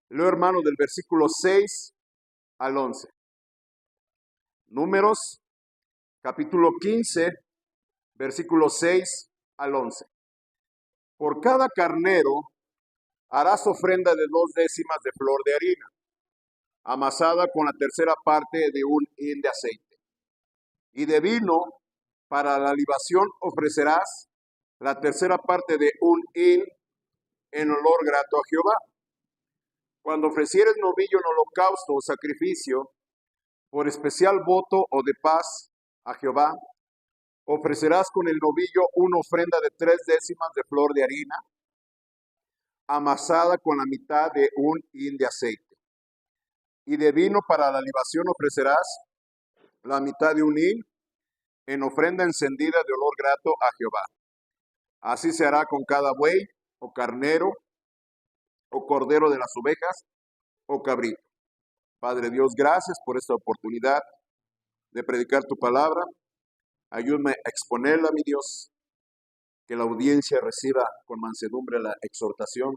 Leo, hermano, del versículo 6 al 11. Números, capítulo 15, versículo 6 al 11. Por cada carnero harás ofrenda de 2 décimas de flor de harina, amasada con la tercera parte de un hin de aceite. Y de vino, para la libación ofrecerás la tercera parte de un hin en olor grato a Jehová. Cuando ofrecieres novillo en holocausto o sacrificio, por especial voto o de paz a Jehová, ofrecerás con el novillo una ofrenda de 3 décimas de flor de harina, amasada con la mitad de un hin de aceite. Y de vino para la libación ofrecerás la mitad de un hin en ofrenda encendida de olor grato a Jehová. Así se hará con cada buey o carnero o cordero de las ovejas o cabrito. Padre Dios, gracias por esta oportunidad de predicar tu palabra. Ayúdame a exponerla, mi Dios, que la audiencia reciba con mansedumbre la exhortación.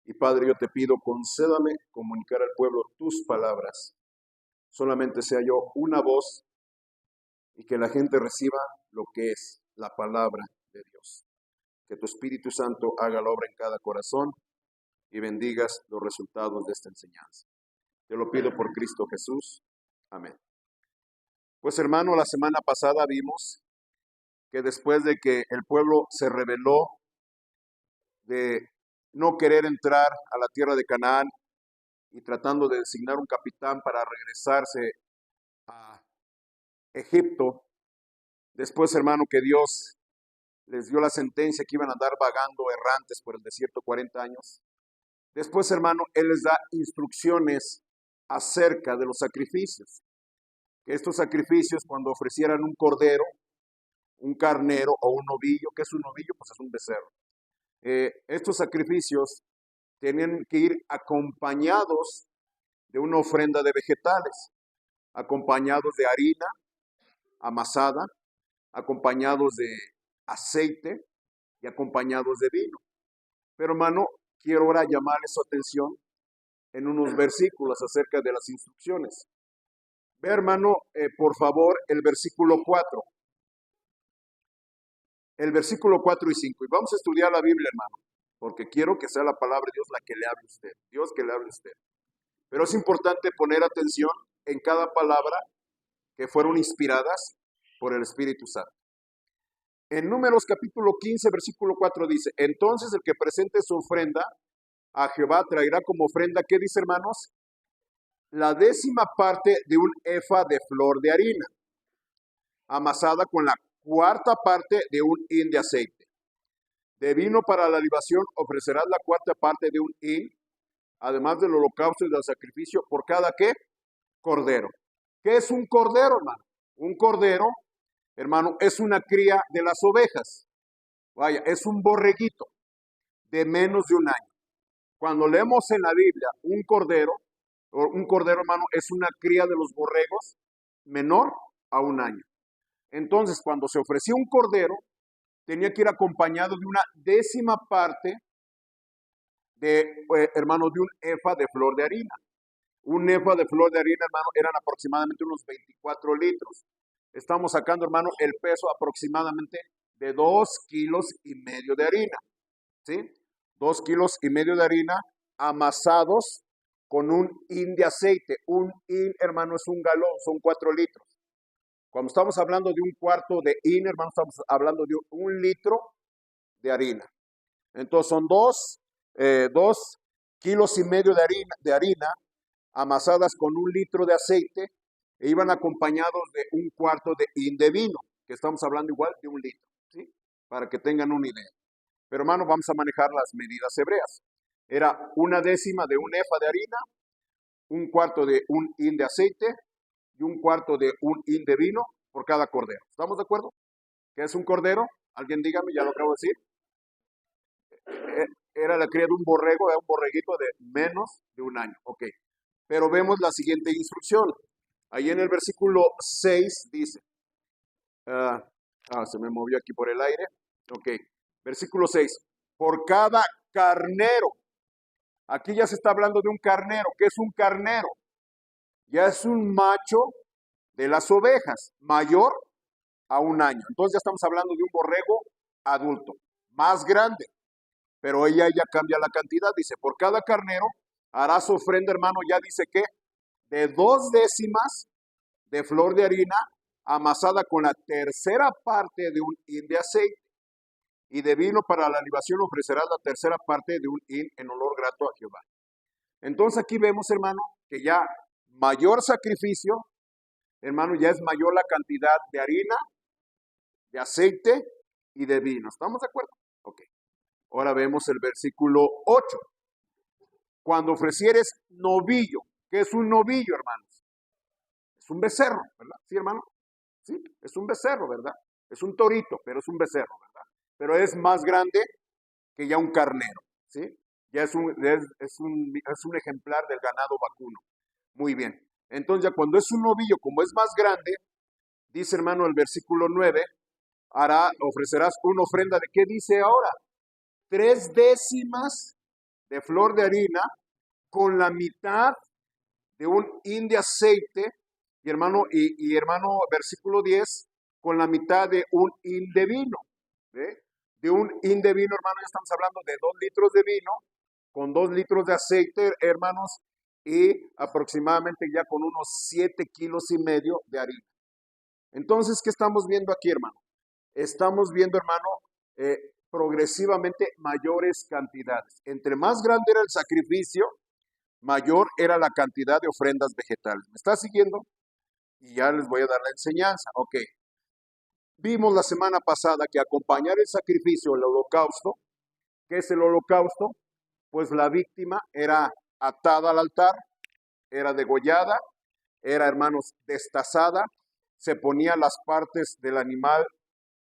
Y Padre, yo te pido, concédame comunicar al pueblo tus palabras. Solamente sea yo una voz y que la gente reciba lo que es la palabra de Dios. Que tu Espíritu Santo haga la obra en cada corazón y bendigas los resultados de esta enseñanza. Te lo pido por Cristo Jesús. Amén. Pues hermano, la semana pasada vimos que después de que el pueblo se rebeló de no querer entrar a la tierra de Canaán y tratando de designar un capitán para regresarse a Egipto, después, hermano, que Dios les dio la sentencia que iban a andar vagando errantes por el desierto 40 años. Después, hermano, Él les da instrucciones acerca de los sacrificios. Que estos sacrificios, cuando ofrecieran un cordero, un carnero o un novillo, ¿qué es un novillo? Pues es un becerro. Estos sacrificios tenían que ir acompañados de una ofrenda de vegetales, acompañados de harina amasada, acompañados de aceite y acompañados de vino. Pero hermano, quiero ahora llamarles su atención en unos versículos acerca de las instrucciones. Ve, hermano, por favor, el versículo 4. El versículo 4 y 5. Y vamos a estudiar la Biblia, hermano, porque quiero que sea la palabra de Dios la que le hable a usted. Dios que le hable a usted. Pero es importante poner atención en cada palabra que fueron inspiradas por el Espíritu Santo. En Números capítulo 15, versículo 4 dice: entonces el que presente su ofrenda a Jehová traerá como ofrenda, ¿qué dice, hermanos? La 10ª parte de un efa de flor de harina, amasada con la 4ª parte de un hin de aceite. De vino para la libación ofrecerás la 4ª parte de un hin, además del holocausto y del sacrificio, por cada, ¿qué? Cordero. ¿Qué es un cordero, hermano? Un cordero, hermano, es una cría de las ovejas. Vaya, es un borreguito de menos de un año. Cuando leemos en la Biblia un cordero, hermano, es una cría de los borregos menor a un año. Entonces, cuando se ofrecía un cordero, tenía que ir acompañado de una 10ª parte de, hermano, de un efa de flor de harina. Un efa de flor de harina, hermano, eran aproximadamente unos 24 litros. Estamos sacando, hermano, el peso aproximadamente de 2,5 kilos de harina. ¿Sí? 2,5 kilos de harina amasados con un hin de aceite. Un hin, hermano, es un galón, son 4 litros. Cuando estamos hablando de un cuarto de hin, hermano, estamos hablando de 1 litro de harina. Entonces son 2,5 kilos de harina amasadas con 1 litro de aceite e iban acompañados de 1/4 de hin de vino, que estamos hablando igual de 1 litro, ¿sí? Para que tengan una idea. Pero hermano, vamos a manejar las medidas hebreas. Era 1/10 de un efa de harina, 1/4 de un hin de aceite y 1/4 de un hin de vino por cada cordero. ¿Estamos de acuerdo? ¿Qué es un cordero? Alguien dígame, ya lo acabo de decir. Era la cría de un borrego, de un borreguito de menos de un año. Ok. Pero vemos la siguiente instrucción. Ahí en el versículo 6 dice, se me movió aquí por el aire. Ok. Versículo 6. Por cada carnero Aquí ya se está hablando de un carnero. ¿Qué es un carnero? Ya es un macho de las ovejas, mayor a 1 año. Entonces ya estamos hablando de un borrego adulto, más grande. Pero ella ya cambia la cantidad. Dice, por cada carnero harás ofrenda, hermano, ya dice que de 2 décimas de flor de harina amasada con la tercera parte de un hin de aceite. Y de vino para la libación ofrecerás la tercera parte de un hin en olor grato a Jehová. Entonces aquí vemos, hermano, que ya mayor sacrificio, hermano, ya es mayor la cantidad de harina, de aceite y de vino. ¿Estamos de acuerdo? Ok. Ahora vemos el versículo 8. Cuando ofrecieres novillo, ¿qué es un novillo, hermanos? Es un becerro, ¿verdad? ¿Sí, hermano? Sí, es un becerro, ¿verdad? Es un torito, pero es un becerro, ¿verdad? Pero es más grande que ya un carnero, ¿sí? Ya es un ejemplar del ganado vacuno. Muy bien. Entonces ya cuando es un novillo, como es más grande, dice, hermano, el versículo 9, ofrecerás una ofrenda de, ¿qué dice ahora? 3 décimas de flor de harina con la mitad de un hin de aceite, y hermano, versículo 10, con la mitad de un hin de vino. ¿Ve? De un hin de vino, hermano, ya estamos hablando de 2 litros de vino, con 2 litros de aceite, hermanos, y aproximadamente ya con unos 7,5 kilos de harina. Entonces, ¿qué estamos viendo aquí, hermano? Estamos viendo, hermano, progresivamente mayores cantidades. Entre más grande era el sacrificio, mayor era la cantidad de ofrendas vegetales. ¿Me está siguiendo? Y ya les voy a dar la enseñanza. Ok. Vimos la semana pasada que acompañar el sacrificio, el holocausto, ¿qué es el holocausto? Pues la víctima era atada al altar, era degollada, era, hermanos, destazada, se ponía las partes del animal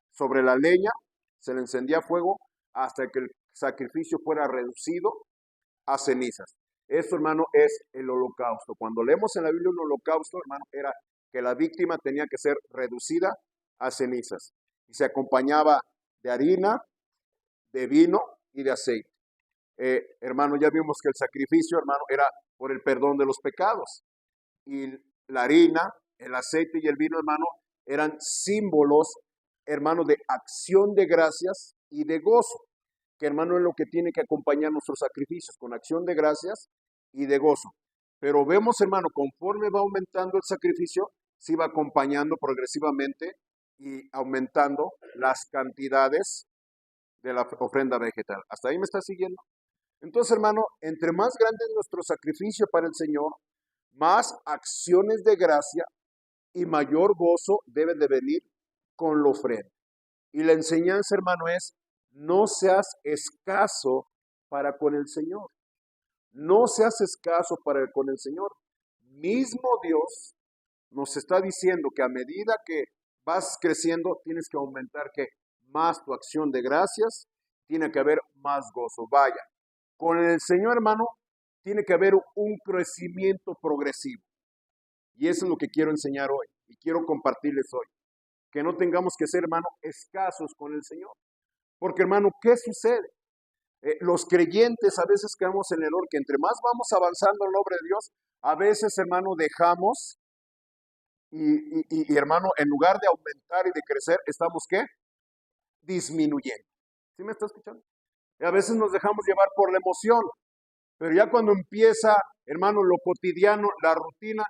sobre la leña, se le encendía fuego hasta que el sacrificio fuera reducido a cenizas. Esto, hermano, es el holocausto. Cuando leemos en la Biblia un holocausto, hermano, era que la víctima tenía que ser reducida a cenizas. Y se acompañaba de harina, de vino y de aceite. Hermano, ya vimos que el sacrificio, hermano, era por el perdón de los pecados. Y la harina, el aceite y el vino, hermano, eran símbolos, hermano, de acción de gracias y de gozo. Que, hermano, es lo que tiene que acompañar nuestros sacrificios, con acción de gracias y de gozo. Pero vemos, hermano, conforme va aumentando el sacrificio, se va acompañando progresivamente y aumentando las cantidades de la ofrenda vegetal. ¿Hasta ahí me está siguiendo? Entonces, hermano, entre más grande es nuestro sacrificio para el Señor, más acciones de gracia y mayor gozo debe de venir con la ofrenda. Y la enseñanza, hermano, es: no seas escaso para con el Señor. No seas escaso con el Señor. Mismo Dios nos está diciendo que a medida que vas creciendo, tienes que aumentar que más tu acción de gracias, tiene que haber más gozo. Vaya, con el Señor, hermano, tiene que haber un crecimiento progresivo. Y eso es lo que quiero enseñar hoy y quiero compartirles hoy. Que no tengamos que ser, hermano, escasos con el Señor. Porque, hermano, ¿qué sucede? Los creyentes a veces quedamos en el error que entre más vamos avanzando en la obra de Dios, a veces, hermano, dejamos y, hermano, en lugar de aumentar y de crecer, estamos, ¿qué? Disminuyendo. ¿Sí me está escuchando? Y a veces nos dejamos llevar por la emoción, pero ya cuando empieza, hermano, lo cotidiano, la rutina,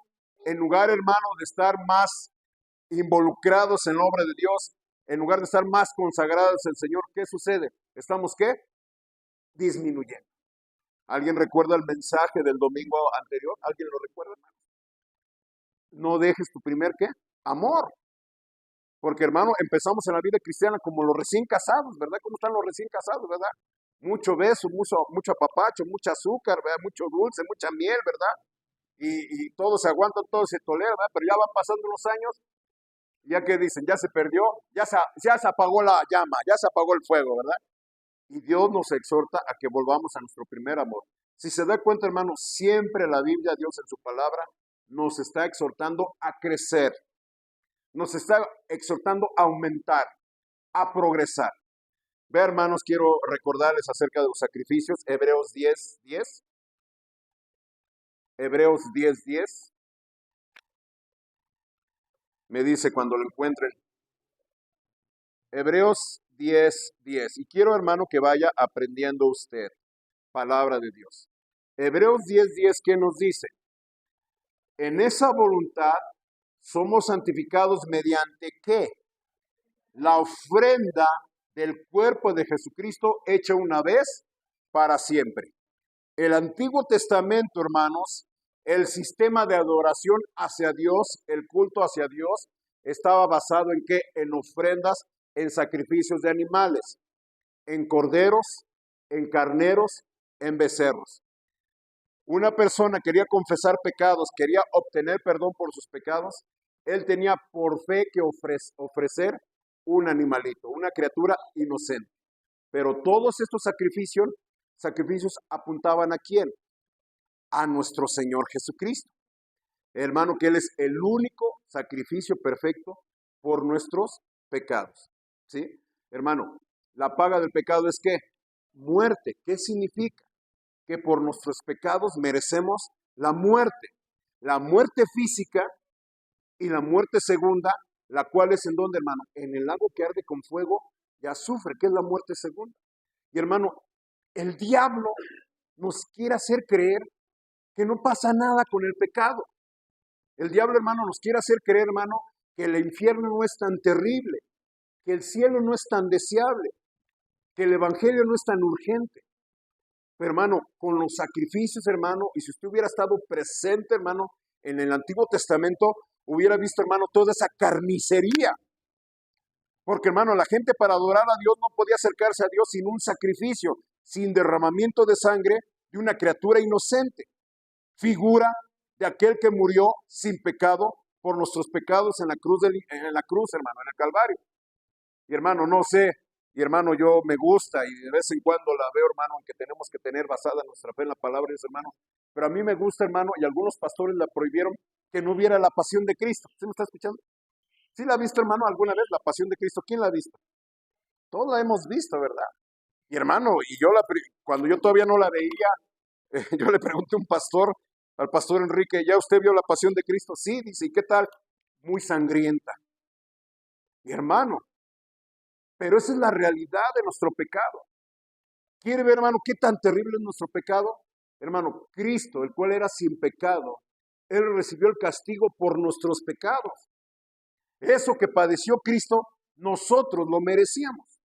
en lugar, hermano, de estar más involucrados en la obra de Dios, en lugar de estar más consagrados al Señor, ¿qué sucede? Estamos, ¿qué? Disminuyendo. ¿Alguien recuerda el mensaje del domingo anterior? ¿Alguien lo recuerda, hermano? No dejes tu primer, ¿qué? Amor. Porque, hermano, empezamos en la vida cristiana como los recién casados, ¿verdad? ¿Cómo están los recién casados, verdad? Mucho beso, mucho apapacho, mucho azúcar, ¿verdad? Mucho dulce, mucha miel, ¿verdad? Y todo se aguanta, todo se tolera, ¿verdad? Pero ya van pasando los años, ya que dicen, ya se perdió, ya se apagó la llama, ya se apagó el fuego, ¿verdad? Y Dios nos exhorta a que volvamos a nuestro primer amor. Si se da cuenta, hermano, siempre la Biblia, Dios en su palabra, nos está exhortando a crecer. Nos está exhortando a aumentar, a progresar. Ve, hermanos, quiero recordarles acerca de los sacrificios. Hebreos 10:10. Hebreos 10:10. Me dice cuando lo encuentren. Hebreos 10:10. Y quiero, hermano, que vaya aprendiendo usted palabra de Dios. Hebreos 10:10, ¿qué nos dice? En esa voluntad somos santificados mediante ¿qué? La ofrenda del cuerpo de Jesucristo hecha una vez para siempre. El Antiguo Testamento, hermanos, el sistema de adoración hacia Dios, el culto hacia Dios, estaba basado en ¿qué? En ofrendas, en sacrificios de animales, en corderos, en carneros, en becerros. Una persona quería confesar pecados, quería obtener perdón por sus pecados, él tenía por fe que ofrecer un animalito, una criatura inocente. Pero todos estos sacrificios apuntaban ¿a quién? A nuestro Señor Jesucristo. Hermano, que Él es el único sacrificio perfecto por nuestros pecados. ¿Sí? Hermano, la paga del pecado es ¿qué? Muerte. ¿Qué significa? Que por nuestros pecados merecemos la muerte. La muerte física y la muerte segunda, la cual es ¿en dónde, hermano? En el lago que arde con fuego y azufre, que es la muerte segunda. Y hermano, el diablo nos quiere hacer creer que no pasa nada con el pecado. El diablo, hermano, nos quiere hacer creer, hermano, que el infierno no es tan terrible, que el cielo no es tan deseable, que el evangelio no es tan urgente. Pero, hermano, con los sacrificios, hermano, y si usted hubiera estado presente, hermano, en el Antiguo Testamento, hubiera visto, hermano, toda esa carnicería. Porque, hermano, la gente para adorar a Dios no podía acercarse a Dios sin un sacrificio, sin derramamiento de sangre de una criatura inocente. Figura de aquel que murió sin pecado por nuestros pecados en la cruz, hermano, en el Calvario. Y hermano, no sé, y hermano, yo me gusta y de vez en cuando la veo, hermano, aunque tenemos que tener basada nuestra fe en la palabra de Dios, hermano, pero a mí me gusta, hermano, y algunos pastores la prohibieron que no hubiera la pasión de Cristo. ¿Sí me está escuchando? ¿Sí la ha visto, hermano, alguna vez la pasión de Cristo? ¿Quién la ha visto? Todos la hemos visto, ¿verdad? Y hermano, cuando yo todavía no la veía, yo le pregunté a un pastor, al pastor Enrique, ¿ya usted vio la pasión de Cristo? Sí, dice, ¿y qué tal? Muy sangrienta. Y hermano, pero esa es la realidad de nuestro pecado. ¿Quiere ver, hermano, qué tan terrible es nuestro pecado? Hermano, Cristo, el cual era sin pecado, Él recibió el castigo por nuestros pecados. Eso que padeció Cristo, nosotros lo merecíamos.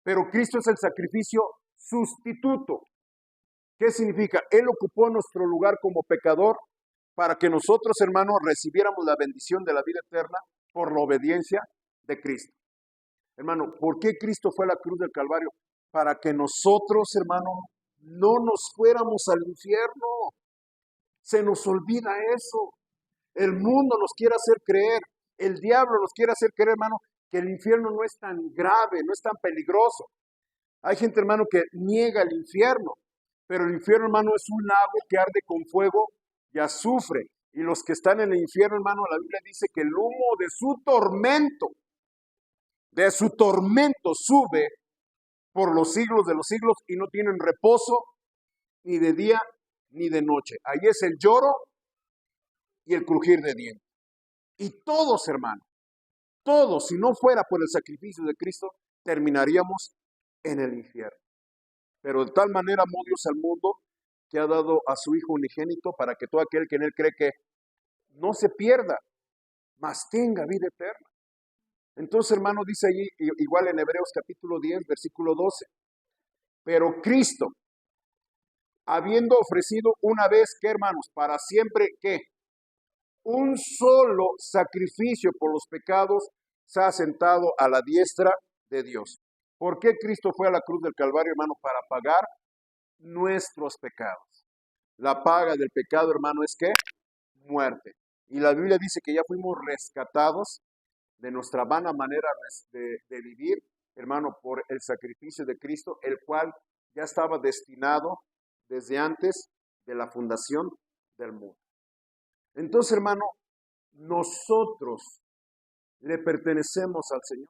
Pero Cristo es el sacrificio sustituto. ¿Qué significa? Él ocupó nuestro lugar como pecador para que nosotros, hermanos, recibiéramos la bendición de la vida eterna por la obediencia de Cristo. Hermano, ¿por qué Cristo fue a la cruz del Calvario? Para que nosotros, hermano, no nos fuéramos al infierno. Se nos olvida eso. El mundo nos quiere hacer creer, el diablo nos quiere hacer creer, hermano, que el infierno no es tan grave, no es tan peligroso. Hay gente, hermano, que niega el infierno, pero el infierno, hermano, es un lago que arde con fuego y azufre. Y los que están en el infierno, hermano, la Biblia dice que el humo de su tormento sube por los siglos de los siglos y no tienen reposo ni de día ni de noche. Ahí es el lloro y el crujir de dientes. Y todos, hermano, todos, si no fuera por el sacrificio de Cristo, terminaríamos en el infierno. Pero de tal manera amó Dios al mundo que ha dado a su Hijo unigénito para que todo aquel que en él cree que no se pierda, mas tenga vida eterna. Entonces, hermano, dice allí, igual en Hebreos capítulo 10, versículo 12, pero Cristo, habiendo ofrecido una vez, ¿qué, hermanos? Para siempre, ¿qué? Un solo sacrificio por los pecados, se ha sentado a la diestra de Dios. ¿Por qué Cristo fue a la cruz del Calvario, hermano? Para pagar nuestros pecados. La paga del pecado, hermano, es ¿qué? Muerte. Y la Biblia dice que ya fuimos rescatados de nuestra vana manera de vivir, hermano, por el sacrificio de Cristo, el cual ya estaba destinado desde antes de la fundación del mundo. Entonces, hermano, nosotros le pertenecemos al Señor.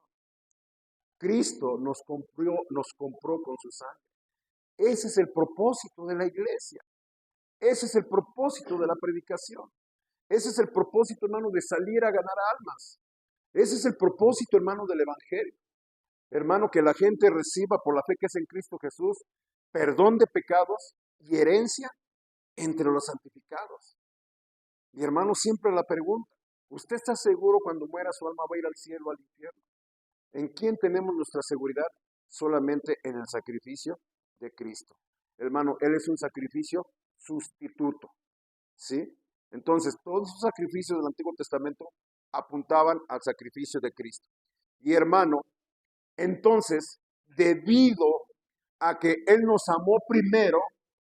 Cristo nos compró con su sangre. Ese es el propósito de la iglesia. Ese es el propósito de la predicación. Ese es el propósito, hermano, de salir a ganar almas. Ese es el propósito, hermano, del Evangelio. Hermano, que la gente reciba por la fe que es en Cristo Jesús perdón de pecados y herencia entre los santificados. Y hermano, siempre la pregunta, ¿usted está seguro cuando muera su alma va a ir al cielo o al infierno? ¿En quién tenemos nuestra seguridad? Solamente en el sacrificio de Cristo. Hermano, Él es un sacrificio sustituto, ¿sí? Entonces, todos esos sacrificios del Antiguo Testamento apuntaban al sacrificio de Cristo. Y hermano, entonces, debido a que Él nos amó primero,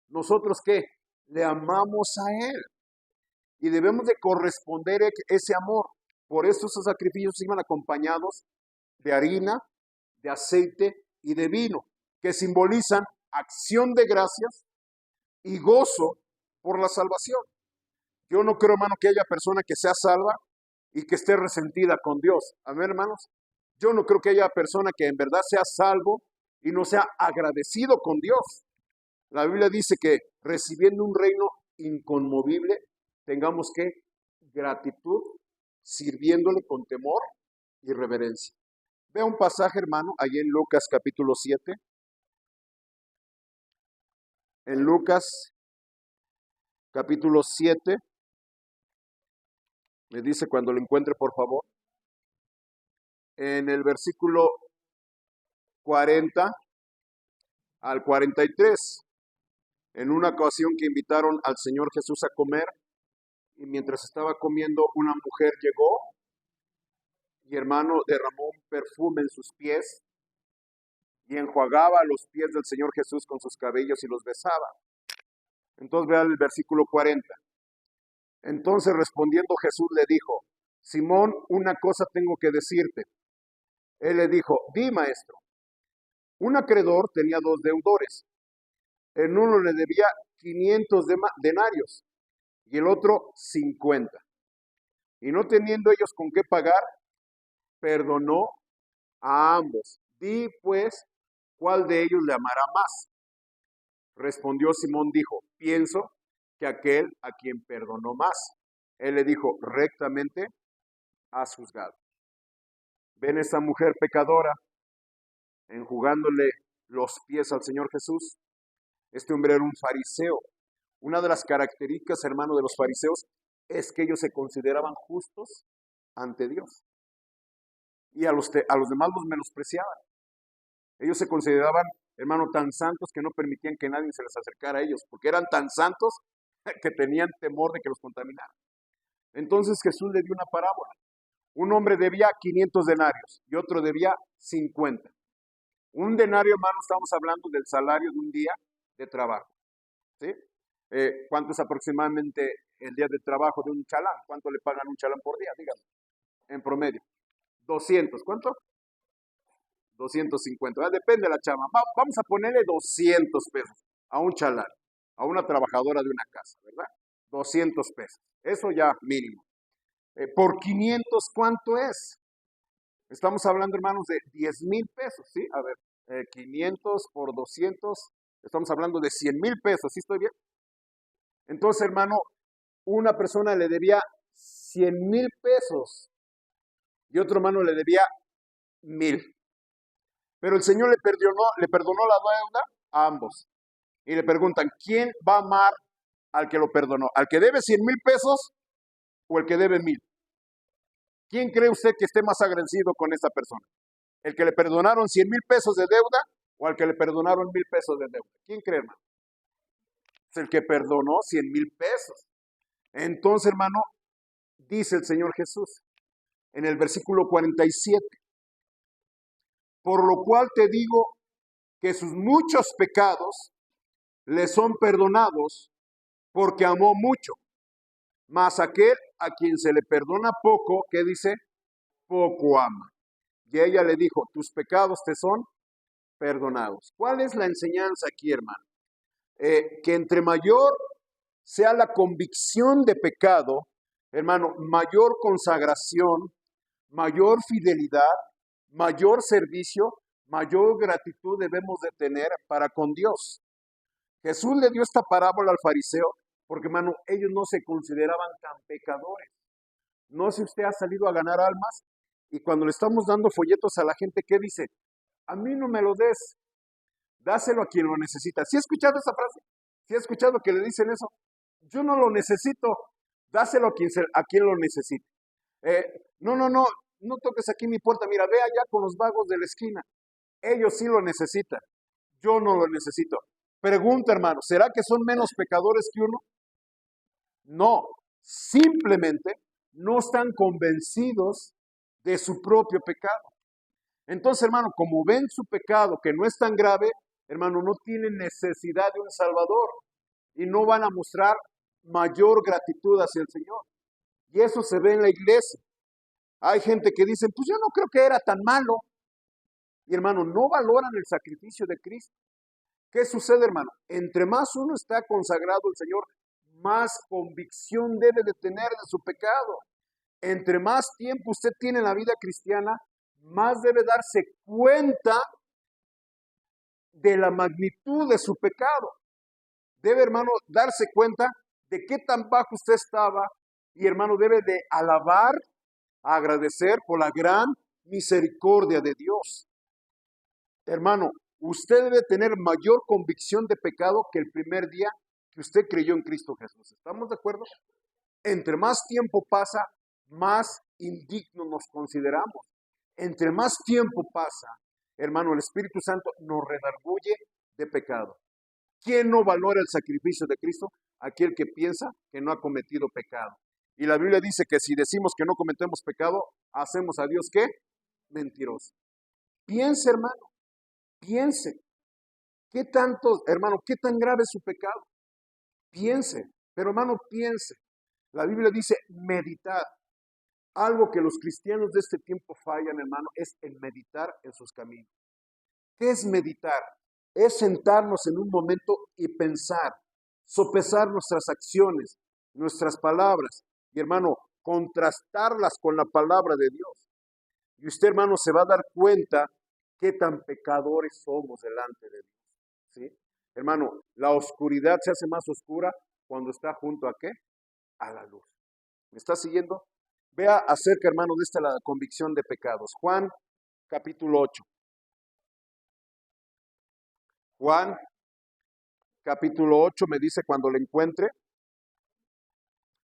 nosotros ¿qué? Le amamos a Él. Y debemos de corresponder ese amor. Por eso esos sacrificios iban acompañados de harina, de aceite y de vino, que simbolizan acción de gracias y gozo por la salvación. Yo no creo, hermano, que haya persona que sea salva y que esté resentida con Dios. Amén, hermanos. Yo no creo que haya persona que en verdad sea salvo y no sea agradecido con Dios. La Biblia dice que recibiendo un reino inconmovible, tengamos que gratitud, sirviéndole con temor y reverencia. Vea un pasaje, hermano, allí en Lucas capítulo 7. En Lucas capítulo 7, me dice cuando lo encuentre, por favor. En el versículo 40 al 43, en una ocasión que invitaron al Señor Jesús a comer, y mientras estaba comiendo, una mujer llegó y, hermano, derramó un perfume en sus pies y enjuagaba los pies del Señor Jesús con sus cabellos y los besaba. Entonces vea el versículo 40. Entonces respondiendo Jesús le dijo, Simón, una cosa tengo que decirte. Él le dijo, di, maestro. Un acreedor tenía 2 deudores. El uno le debía 500 denarios y el otro 50. Y no teniendo ellos con qué pagar, perdonó a ambos. Di pues, ¿cuál de ellos le amará más? Respondió Simón, dijo, pienso que aquel a quien perdonó más. Él le dijo, rectamente has juzgado. ¿Ven esa mujer pecadora enjugándole los pies al Señor Jesús? Este hombre era un fariseo. Una de las características, hermano, de los fariseos es que ellos se consideraban justos ante Dios. Y a los demás los menospreciaban. Ellos se consideraban, hermano, tan santos que no permitían que nadie se les acercara a ellos, porque eran tan santos que tenían temor de que los contaminaran. Entonces Jesús le dio una parábola. Un hombre debía 500 denarios y otro debía 50. Un denario, hermano, estamos hablando del salario de un día de trabajo. ¿Sí? ¿Cuánto es aproximadamente el día de trabajo de un chalán? ¿Cuánto le pagan un chalán por día? Díganme, en promedio. 200, ¿cuánto? 250, depende de la chama. Vamos a ponerle 200 pesos a un chalán, a una trabajadora de una casa, ¿verdad? 200 pesos, eso ya mínimo. Por 500, ¿cuánto es? Estamos hablando, hermanos, de 10,000 pesos, ¿sí? A ver, 500 por 200, estamos hablando de 100,000 pesos, ¿sí estoy bien? Entonces, hermano, una persona le debía 100,000 pesos y otro hermano le debía 1,000. Pero el Señor le perdonó la deuda a ambos. Y le preguntan, ¿quién va a amar al que lo perdonó? ¿Al que debe 100,000 pesos o el que debe 1,000? ¿Quién cree usted que esté más agradecido con esa persona? ¿El que le perdonaron 100,000 pesos de deuda o al que le perdonaron 1,000 pesos de deuda? ¿Quién cree, hermano? Es el que perdonó 100,000 pesos. Entonces, hermano, dice el Señor Jesús en el versículo 47. Por lo cual te digo que sus muchos pecados le son perdonados porque amó mucho. Mas aquel a quien se le perdona poco, ¿qué dice? Poco ama. Y ella le dijo, tus pecados te son perdonados. ¿Cuál es la enseñanza aquí, hermano? Que entre mayor sea la convicción de pecado, hermano, mayor consagración, mayor fidelidad, mayor servicio, mayor gratitud debemos de tener para con Dios. Jesús le dio esta parábola al fariseo Porque, hermano, ellos no se consideraban tan pecadores. No sé si usted ha salido a ganar almas y cuando le estamos dando folletos a la gente, ¿qué dice? A mí no me lo des, dáselo a quien lo necesita. ¿Sí ha escuchado esa frase? ¿Sí ha escuchado que le dicen eso? Yo no lo necesito, dáselo a quien lo necesite. No toques aquí mi puerta, mira, ve allá con los vagos de la esquina. Ellos sí lo necesitan, yo no lo necesito. Pregunta, hermano, ¿será que son menos pecadores que uno? No, simplemente no están convencidos de su propio pecado. Entonces, hermano, como ven su pecado que no es tan grave, hermano, no tienen necesidad de un Salvador y no van a mostrar mayor gratitud hacia el Señor. Y eso se ve en la iglesia. Hay gente que dice, pues yo no creo que era tan malo. Y hermano, no valoran el sacrificio de Cristo. ¿Qué sucede, hermano? Entre más uno está consagrado al Señor, más convicción debe de tener de su pecado. Entre más tiempo usted tiene en la vida cristiana, más debe darse cuenta de la magnitud de su pecado. Debe, hermano, darse cuenta de qué tan bajo usted estaba y, hermano, debe de alabar, agradecer por la gran misericordia de Dios. Hermano, usted debe tener mayor convicción de pecado que el primer día que usted creyó en Cristo Jesús. ¿Estamos de acuerdo? Entre más tiempo pasa, más indignos nos consideramos. Entre más tiempo pasa, hermano, el Espíritu Santo nos redarguye de pecado. ¿Quién no valora el sacrificio de Cristo? Aquel que piensa que no ha cometido pecado. Y la Biblia dice que si decimos que no cometemos pecado, hacemos a Dios ¿qué? Mentiroso. Piense, hermano, piense. ¿Qué tanto, hermano, qué tan grave es su pecado? Piense, pero hermano, piense. La Biblia dice meditar. Algo que los cristianos de este tiempo fallan, hermano, es el meditar en sus caminos. ¿Qué es meditar? Es sentarnos en un momento y pensar, sopesar nuestras acciones, nuestras palabras, y hermano, contrastarlas con la palabra de Dios. Y usted, hermano, se va a dar cuenta qué tan pecadores somos delante de Dios. ¿Sí? Hermano, la oscuridad se hace más oscura cuando está junto a ¿qué? A la luz. ¿Me está siguiendo? Vea acerca, hermano, de esta la convicción de pecados. Juan, capítulo 8. Juan, capítulo 8, me dice cuando le encuentre,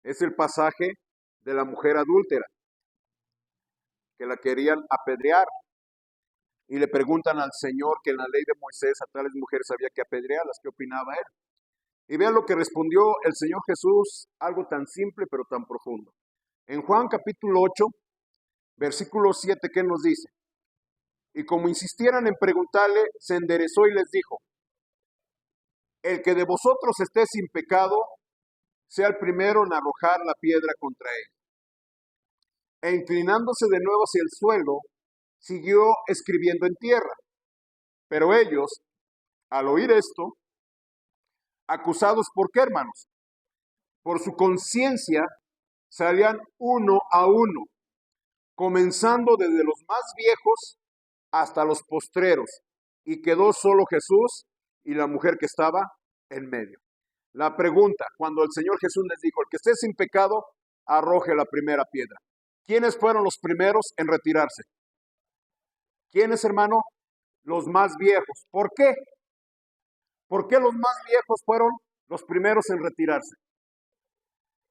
es el pasaje de la mujer adúltera, que la querían apedrear. Y le preguntan al Señor que en la ley de Moisés a tales mujeres había que apedrearlas. ¿Qué opinaba él? Y vean lo que respondió el Señor Jesús, algo tan simple pero tan profundo. En Juan capítulo 8, versículo 7, ¿qué nos dice? Y como insistieran en preguntarle, se enderezó y les dijo, el que de vosotros esté sin pecado, sea el primero en arrojar la piedra contra él. E inclinándose de nuevo hacia el suelo, siguió escribiendo en tierra. Pero ellos, al oír esto, acusados por qué, hermanos? Por su conciencia, salían uno a uno, comenzando desde los más viejos hasta los postreros, y quedó solo Jesús y la mujer que estaba en medio. La pregunta, cuando el Señor Jesús les dijo, el que esté sin pecado, arroje la primera piedra. ¿Quiénes fueron los primeros en retirarse? ¿Quiénes, hermano? Los más viejos. ¿Por qué? ¿Por qué los más viejos fueron los primeros en retirarse?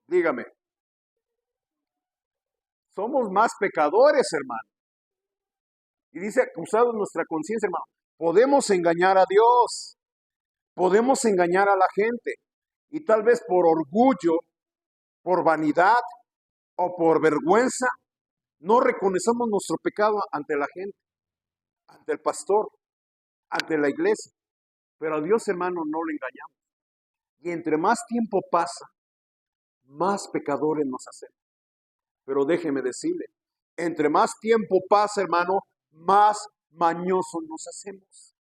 Dígame. Somos más pecadores, hermano. Y dice, acusados nuestra conciencia, hermano. Podemos engañar a Dios. Podemos engañar a la gente. Y tal vez por orgullo, por vanidad o por vergüenza, no reconocemos nuestro pecado ante la gente, ante el pastor, ante la iglesia. Pero a Dios, hermano, no lo engañamos. Y entre más tiempo pasa, más pecadores nos hacemos. Pero déjeme decirle, entre más tiempo pasa, hermano, más mañosos nos hacemos.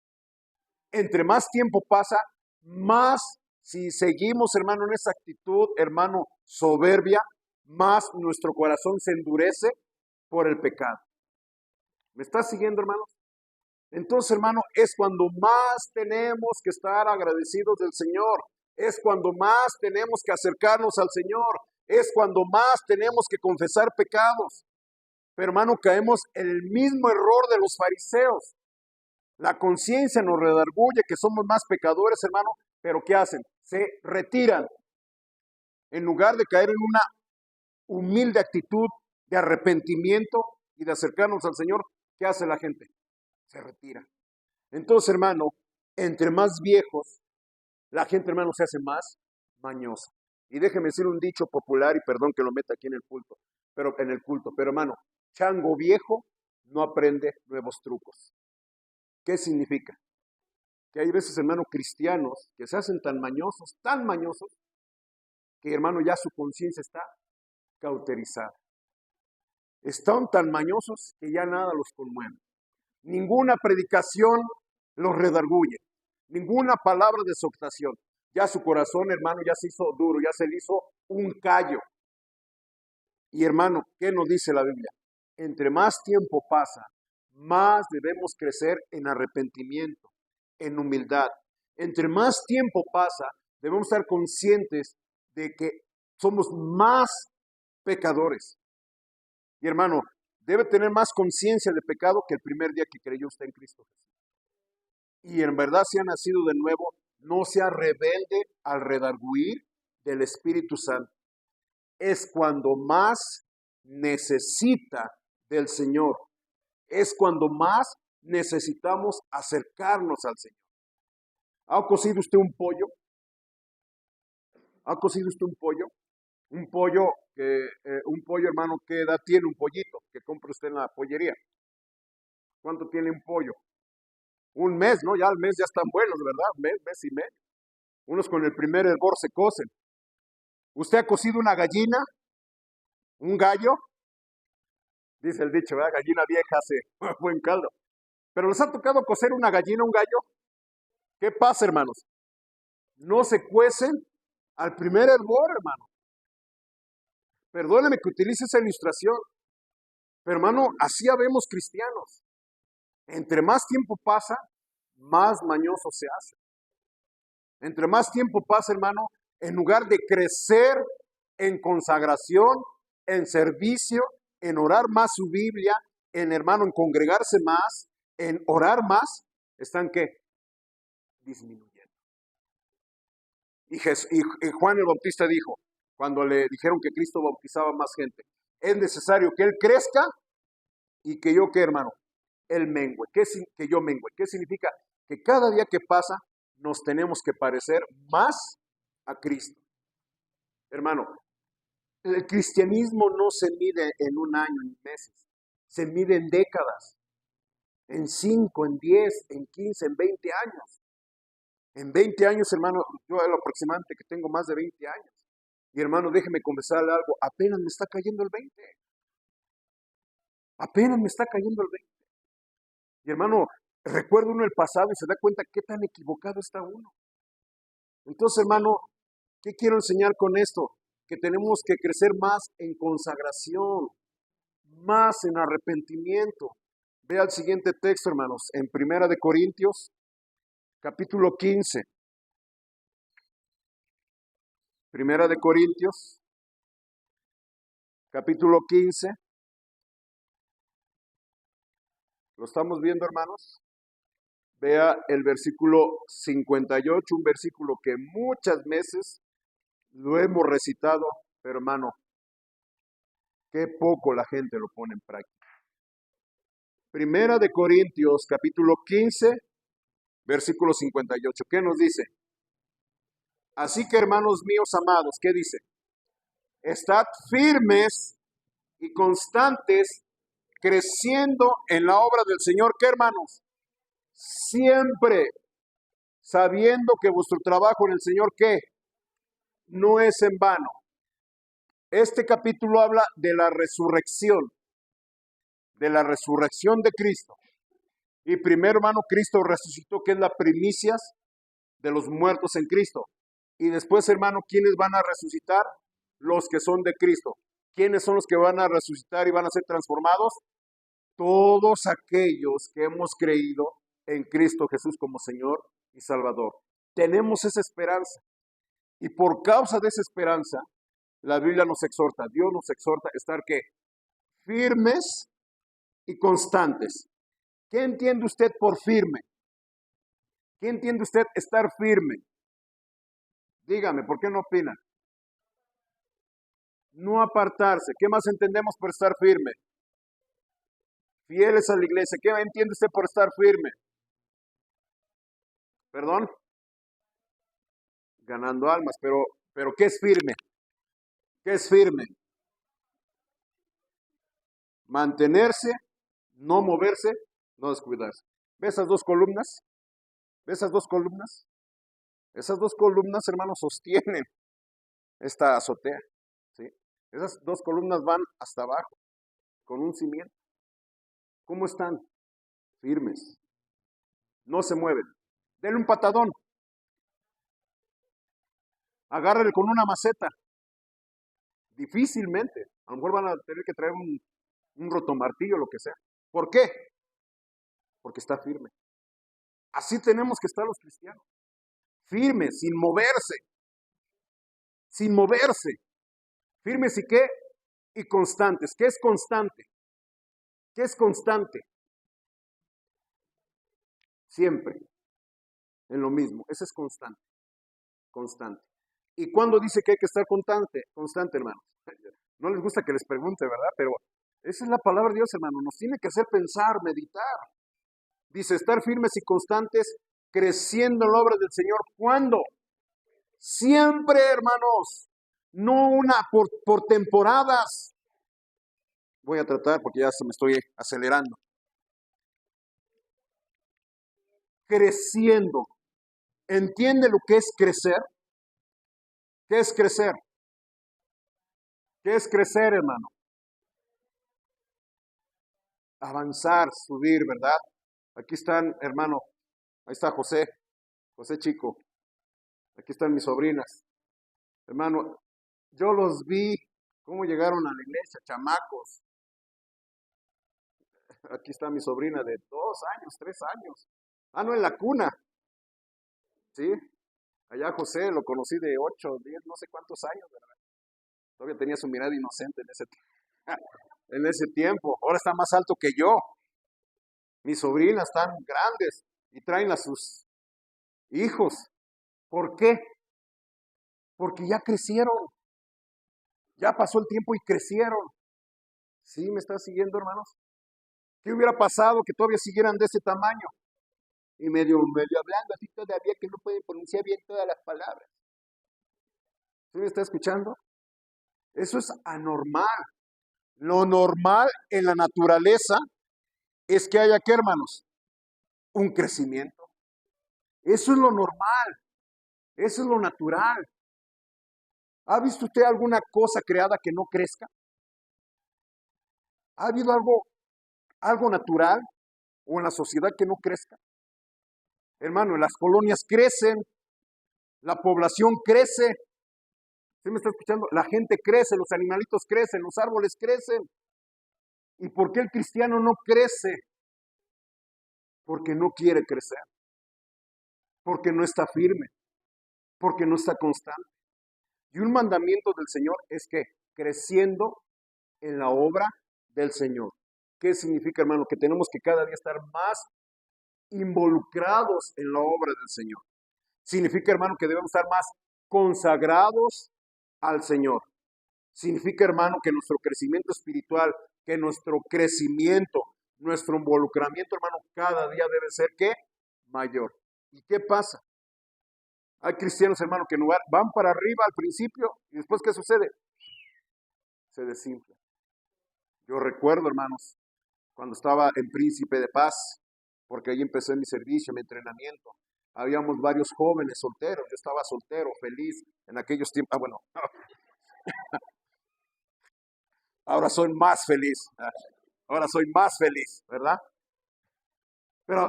Entre más tiempo pasa, más, si seguimos, hermano, en esa actitud, hermano, soberbia, más nuestro corazón se endurece por el pecado. ¿Me está siguiendo, hermano? Entonces, hermano, es cuando más tenemos que estar agradecidos del Señor. es cuando más tenemos que acercarnos al Señor, es cuando más tenemos que confesar pecados. Pero hermano, caemos en el mismo error de los fariseos. La conciencia nos redarguye que somos más pecadores, hermano, pero ¿qué hacen? Se retiran. En lugar de caer en una humilde actitud de arrepentimiento y de acercarnos al Señor, ¿qué hace la gente? Se retira. Entonces, hermano, entre más viejos, la gente, hermano, se hace más mañosa. Y déjeme decir un dicho popular, y perdón que lo meta aquí en el culto, pero hermano, chango viejo no aprende nuevos trucos. ¿Qué significa? Que hay veces, hermano, cristianos que se hacen tan mañosos, que, hermano, ya su conciencia está cauterizada. Están tan mañosos que ya nada los conmueve. Ninguna predicación los redarguye. Ninguna palabra de exhortación. Ya su corazón, hermano, ya se hizo duro, ya se le hizo un callo. Y hermano, ¿qué nos dice la Biblia? Entre más tiempo pasa, más debemos crecer en arrepentimiento, en humildad. Entre más tiempo pasa, debemos estar conscientes de que somos más pecadores. Y hermano, debe tener más conciencia de pecado que el primer día que creyó usted en Cristo Jesús. Y en verdad, si ha nacido de nuevo, no sea rebelde al redarguir del Espíritu Santo. Es cuando más necesita del Señor. Es cuando más necesitamos acercarnos al Señor. ¿Ha cocido usted un pollo? ¿Ha cocido usted un pollo? Un pollo, hermano, ¿qué edad tiene un pollito que compra usted en la pollería? ¿Cuánto tiene un pollo? Un mes, ¿no? Ya al mes ya están buenos, ¿verdad? Mes y medio. Unos con el primer hervor se cocen. ¿Usted ha cocido una gallina? ¿Un gallo? Dice el dicho, ¿verdad? Gallina vieja hace buen caldo. Pero ¿les ha tocado cocer una gallina, un gallo? ¿Qué pasa, hermanos? No se cuecen al primer hervor, hermano. Perdóneme que utilice esa ilustración. Pero hermano, así habemos cristianos. Entre más tiempo pasa, más mañoso se hace. Entre más tiempo pasa, hermano, en lugar de crecer en consagración, en servicio, en orar más su Biblia, hermano, en congregarse más, en orar más, ¿están qué? Disminuyendo. Y Juan el Bautista dijo, cuando le dijeron que Cristo bautizaba más gente, es necesario que Él crezca y que yo, ¿qué, hermano? Él mengue, que yo mengue. ¿Qué significa? Que cada día que pasa nos tenemos que parecer más a Cristo. Hermano, el cristianismo no se mide en un año, en meses, se mide en décadas, en 5, en 10, en 15, en 20 años. En 20 años, hermano, yo aproximadamente que tengo más de 20 años. Y hermano, déjeme confesarle algo, apenas me está cayendo el 20. Apenas me está cayendo el 20. Y hermano, recuerda uno el pasado y se da cuenta qué tan equivocado está uno. Entonces, hermano, ¿qué quiero enseñar con esto? Que tenemos que crecer más en consagración, más en arrepentimiento. Vea el siguiente texto, hermanos, en Primera de Corintios, capítulo 15. Primera de Corintios, capítulo 15. ¿Lo estamos viendo, hermanos? Vea el versículo 58, un versículo que muchas veces lo hemos recitado, pero hermano, qué poco la gente lo pone en práctica. Primera de Corintios, capítulo 15, versículo 58. ¿Qué nos dice? Así que, hermanos míos amados, ¿qué dice? Estad firmes y constantes, creciendo en la obra del Señor. ¿Qué, hermanos? Siempre sabiendo que vuestro trabajo en el Señor, ¿qué? No es en vano. Este capítulo habla de la resurrección de Cristo. Y primero, hermano, Cristo resucitó, que es la primicias de los muertos en Cristo. Y después, hermano, ¿quiénes van a resucitar? Los que son de Cristo. ¿Quiénes son los que van a resucitar y van a ser transformados? Todos aquellos que hemos creído en Cristo Jesús como Señor y Salvador. Tenemos esa esperanza. Y por causa de esa esperanza, la Biblia nos exhorta, Dios nos exhorta a estar ¿qué? Firmes y constantes. ¿Qué entiende usted por firme? ¿Qué entiende usted estar firme? Dígame, ¿por qué no opina? No apartarse. ¿Qué más entendemos por estar firme? Fieles a la iglesia. ¿Qué entiende usted por estar firme? ¿Perdón? Ganando almas. Pero ¿qué es firme? ¿Qué es firme? Mantenerse, no moverse, no descuidarse. ¿Ves esas dos columnas? ¿Ves esas dos columnas? Esas dos columnas, hermanos, sostienen esta azotea. ¿Sí? Esas dos columnas van hasta abajo, con un cimiento. ¿Cómo están? Firmes. No se mueven. Denle un patadón. Agárrele con una maceta. Difícilmente. A lo mejor van a tener que traer un rotomartillo, lo que sea. ¿Por qué? Porque está firme. Así tenemos que estar los cristianos. Firmes, sin moverse. Sin moverse. Firmes y qué? Y constantes. ¿Qué es constante? ¿Qué es constante? Siempre. En lo mismo. Ese es constante. Constante. ¿Y cuándo dice que hay que estar constante? Constante, hermanos. No les gusta que les pregunte, ¿verdad? Pero esa es la palabra de Dios, hermano. Nos tiene que hacer pensar, meditar. Dice, estar firmes y constantes, creciendo en la obra del Señor. ¿Cuándo? Siempre, hermanos. No una por temporadas. Voy a tratar porque ya se me estoy acelerando. Creciendo. ¿Entiende lo que es crecer? ¿Qué es crecer? ¿Qué es crecer, hermano? Avanzar, subir, ¿verdad? Aquí están, hermano. Ahí está José Chico. Aquí están mis sobrinas. Hermano, yo los vi, cómo llegaron a la iglesia, chamacos. Aquí está mi sobrina de 2 años, 3 años. Ah, no, en la cuna. Sí, allá José lo conocí de 8, 10, no sé cuántos años, ¿verdad? Todavía tenía su mirada inocente en ese tiempo. Ahora está más alto que yo. Mis sobrinas están grandes y traen a sus hijos. ¿Por qué? Porque ya crecieron. Ya pasó el tiempo y crecieron. ¿Sí me están siguiendo, hermanos? ¿Qué hubiera pasado que todavía siguieran de ese tamaño? Y medio hablando así todavía que no pueden pronunciar bien todas las palabras. ¿Sí me está escuchando? Eso es anormal. Lo normal en la naturaleza es que haya, ¿qué, hermanos? Un crecimiento. Eso es lo normal. Eso es lo natural. ¿Ha visto usted alguna cosa creada que no crezca? ¿Ha habido algo natural o en la sociedad que no crezca? Hermano, las colonias crecen, la población crece. ¿Sí me está escuchando? La gente crece, los animalitos crecen, los árboles crecen. ¿Y por qué el cristiano no crece? Porque no quiere crecer, porque no está firme, porque no está constante. Y un mandamiento del Señor es que creciendo en la obra del Señor. ¿Qué significa, hermano? Que tenemos que cada día estar más involucrados en la obra del Señor. Significa, hermano, que debemos estar más consagrados al Señor. Significa, hermano, que nuestro crecimiento espiritual, que nuestro crecimiento, nuestro involucramiento, hermano, cada día debe ser, ¿qué? Mayor. ¿Y qué pasa? Hay cristianos, hermano, que van para arriba al principio y después, ¿qué sucede? Se desinfla. Yo recuerdo, hermanos, cuando estaba en Príncipe de Paz, porque ahí empecé mi servicio, mi entrenamiento. Habíamos varios jóvenes solteros, yo estaba soltero, feliz en aquellos tiempos. Ah, bueno, ahora soy más feliz. Ahora soy más feliz, ¿verdad? Pero,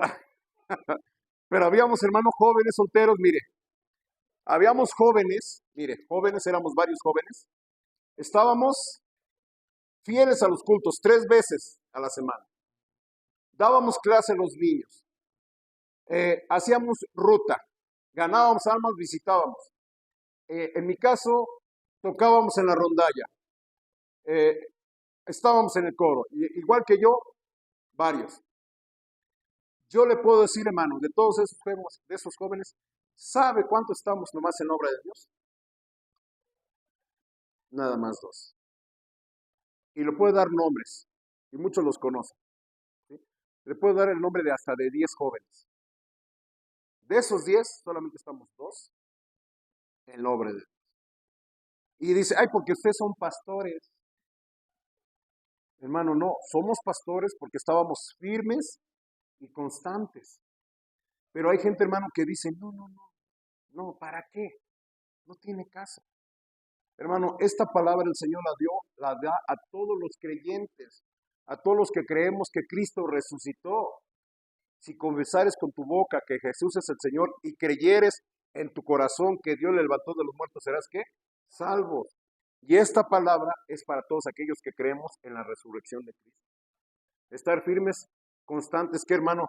pero habíamos hermanos jóvenes solteros, mire. Habíamos jóvenes, mire, jóvenes, éramos varios jóvenes. Estábamos fieles a los cultos 3 veces a la semana. Dábamos clase a los niños. Hacíamos ruta. Ganábamos almas, visitábamos. En mi caso, tocábamos en la rondalla, eh, estábamos en el coro, igual que yo, varios. Yo le puedo decir, hermano, de esos jóvenes, ¿sabe cuánto estamos nomás en obra de Dios? Nada más dos. Y le puedo dar nombres, y muchos los conocen. ¿Sí? Le puedo dar el nombre de hasta de 10 jóvenes. De esos 10, solamente estamos dos en la obra de Dios. Y dice, ay, porque ustedes son pastores. Hermano, no, somos pastores porque estábamos firmes y constantes. Pero hay gente, hermano, que dice, no, ¿para qué? No tiene caso. Hermano, esta palabra el Señor la da a todos los creyentes, a todos los que creemos que Cristo resucitó. Si confesares con tu boca que Jesús es el Señor y creyeres en tu corazón que Dios le levantó de los muertos, serás ¿qué? Salvo. Y esta palabra es para todos aquellos que creemos en la resurrección de Cristo. Estar firmes, constantes, que hermano,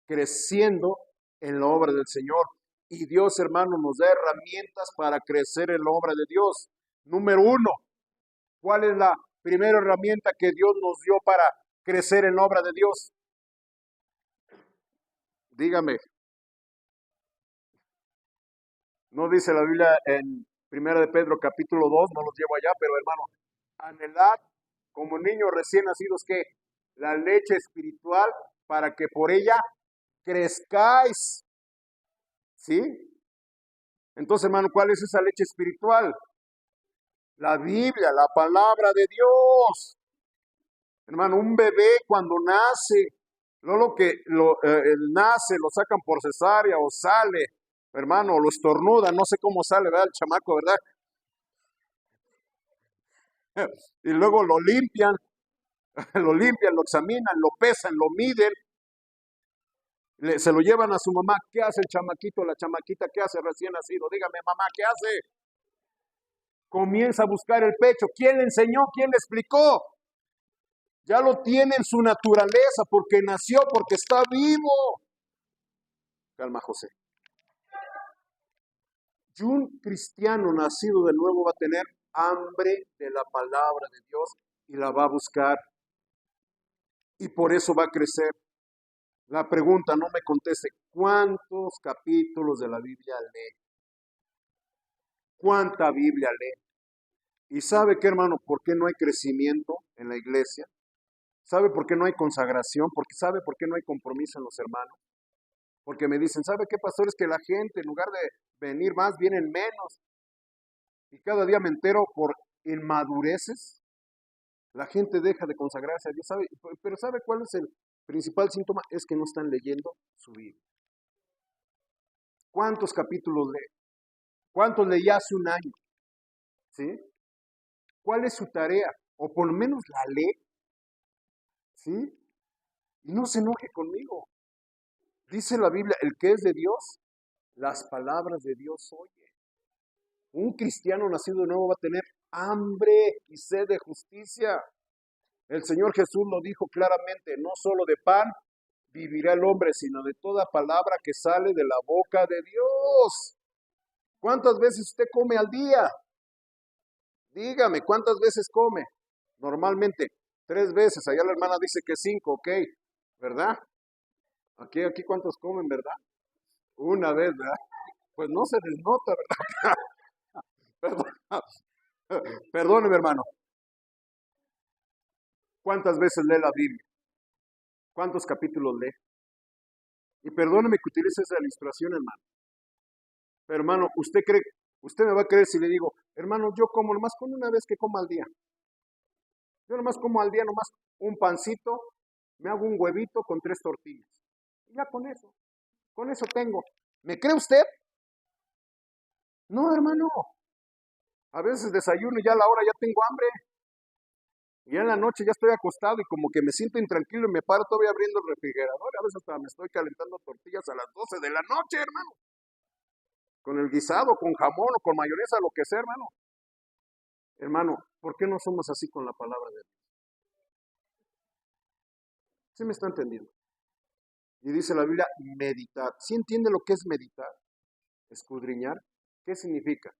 creciendo en la obra del Señor. Y Dios, hermano, nos da herramientas para crecer en la obra de Dios. Número uno, ¿cuál es la primera herramienta que Dios nos dio para crecer en la obra de Dios? Dígame, no dice la Biblia en Primera de Pedro capítulo 2, no los llevo allá, pero hermano, anhelad como niños recién nacidos que la leche espiritual para que por ella crezcáis. ¿Sí? Entonces, hermano, ¿cuál es esa leche espiritual? La Biblia, la palabra de Dios. Hermano, un bebé cuando nace, no lo que nace, lo sacan por cesárea o sale, hermano, lo estornuda, no sé cómo sale, ¿verdad? El chamaco, ¿verdad? Y luego lo limpian, lo examinan, lo pesan, lo miden, se lo llevan a su mamá. ¿Qué hace el chamaquito, la chamaquita? ¿Qué hace recién nacido? Dígame, mamá, ¿qué hace? Comienza a buscar el pecho. ¿Quién le enseñó? ¿Quién le explicó? Ya lo tiene en su naturaleza porque nació, porque está vivo. Calma, José. Y un cristiano nacido de nuevo va a tener hambre de la palabra de Dios y la va a buscar. Y por eso va a crecer. La pregunta, no me conteste, ¿cuántos capítulos de la Biblia lee? ¿Cuánta Biblia lee? ¿Y sabe qué, hermano? ¿Por qué no hay crecimiento en la iglesia? ¿Sabe por qué no hay consagración? Porque ¿sabe por qué no hay compromiso en los hermanos? Porque me dicen, ¿sabe qué, pastor? Es que la gente, en lugar de venir más, vienen menos. Y cada día me entero por inmadureces, la gente deja de consagrarse a Dios. ¿Sabe? Pero ¿sabe cuál es el principal síntoma? Es que no están leyendo su Biblia. ¿Cuántos capítulos lee? ¿Cuántos leí hace un año? ¿Sí? ¿Cuál es su tarea? O por lo menos la lee. ¿Sí? Y no se enoje conmigo. Dice la Biblia, el que es de Dios, las palabras de Dios oye. Un cristiano nacido de nuevo va a tener hambre y sed de justicia. El Señor Jesús lo dijo claramente, no solo de pan vivirá el hombre, sino de toda palabra que sale de la boca de Dios. ¿Cuántas veces usted come al día? Dígame, ¿cuántas veces come? Normalmente, 3 veces. Allá la hermana dice que 5, ok, ¿verdad? Aquí ¿cuántos comen, verdad? Una vez, ¿verdad? Pues no se les nota, ¿verdad? Perdóneme, hermano. ¿Cuántas veces lee la Biblia? ¿Cuántos capítulos lee? Y perdóneme que utilice esa ilustración, hermano. Pero hermano, usted me va a creer si le digo, hermano, yo como nomás con una vez que como al día. Yo nomás como al día, nomás un pancito, me hago un huevito con 3 tortillas. Y ya con eso tengo. ¿Me cree usted? No, hermano. A veces desayuno y ya a la hora ya tengo hambre. Y en la noche ya estoy acostado y como que me siento intranquilo y me paro todavía abriendo el refrigerador. A veces hasta me estoy calentando tortillas a las 12 de la noche, hermano. Con el guisado, con jamón o con mayonesa, lo que sea, hermano. Hermano, ¿por qué no somos así con la palabra de Dios? ¿Sí me está entendiendo? Y dice la Biblia, meditar. ¿Sí entiende lo que es meditar? Escudriñar. ¿Qué significa?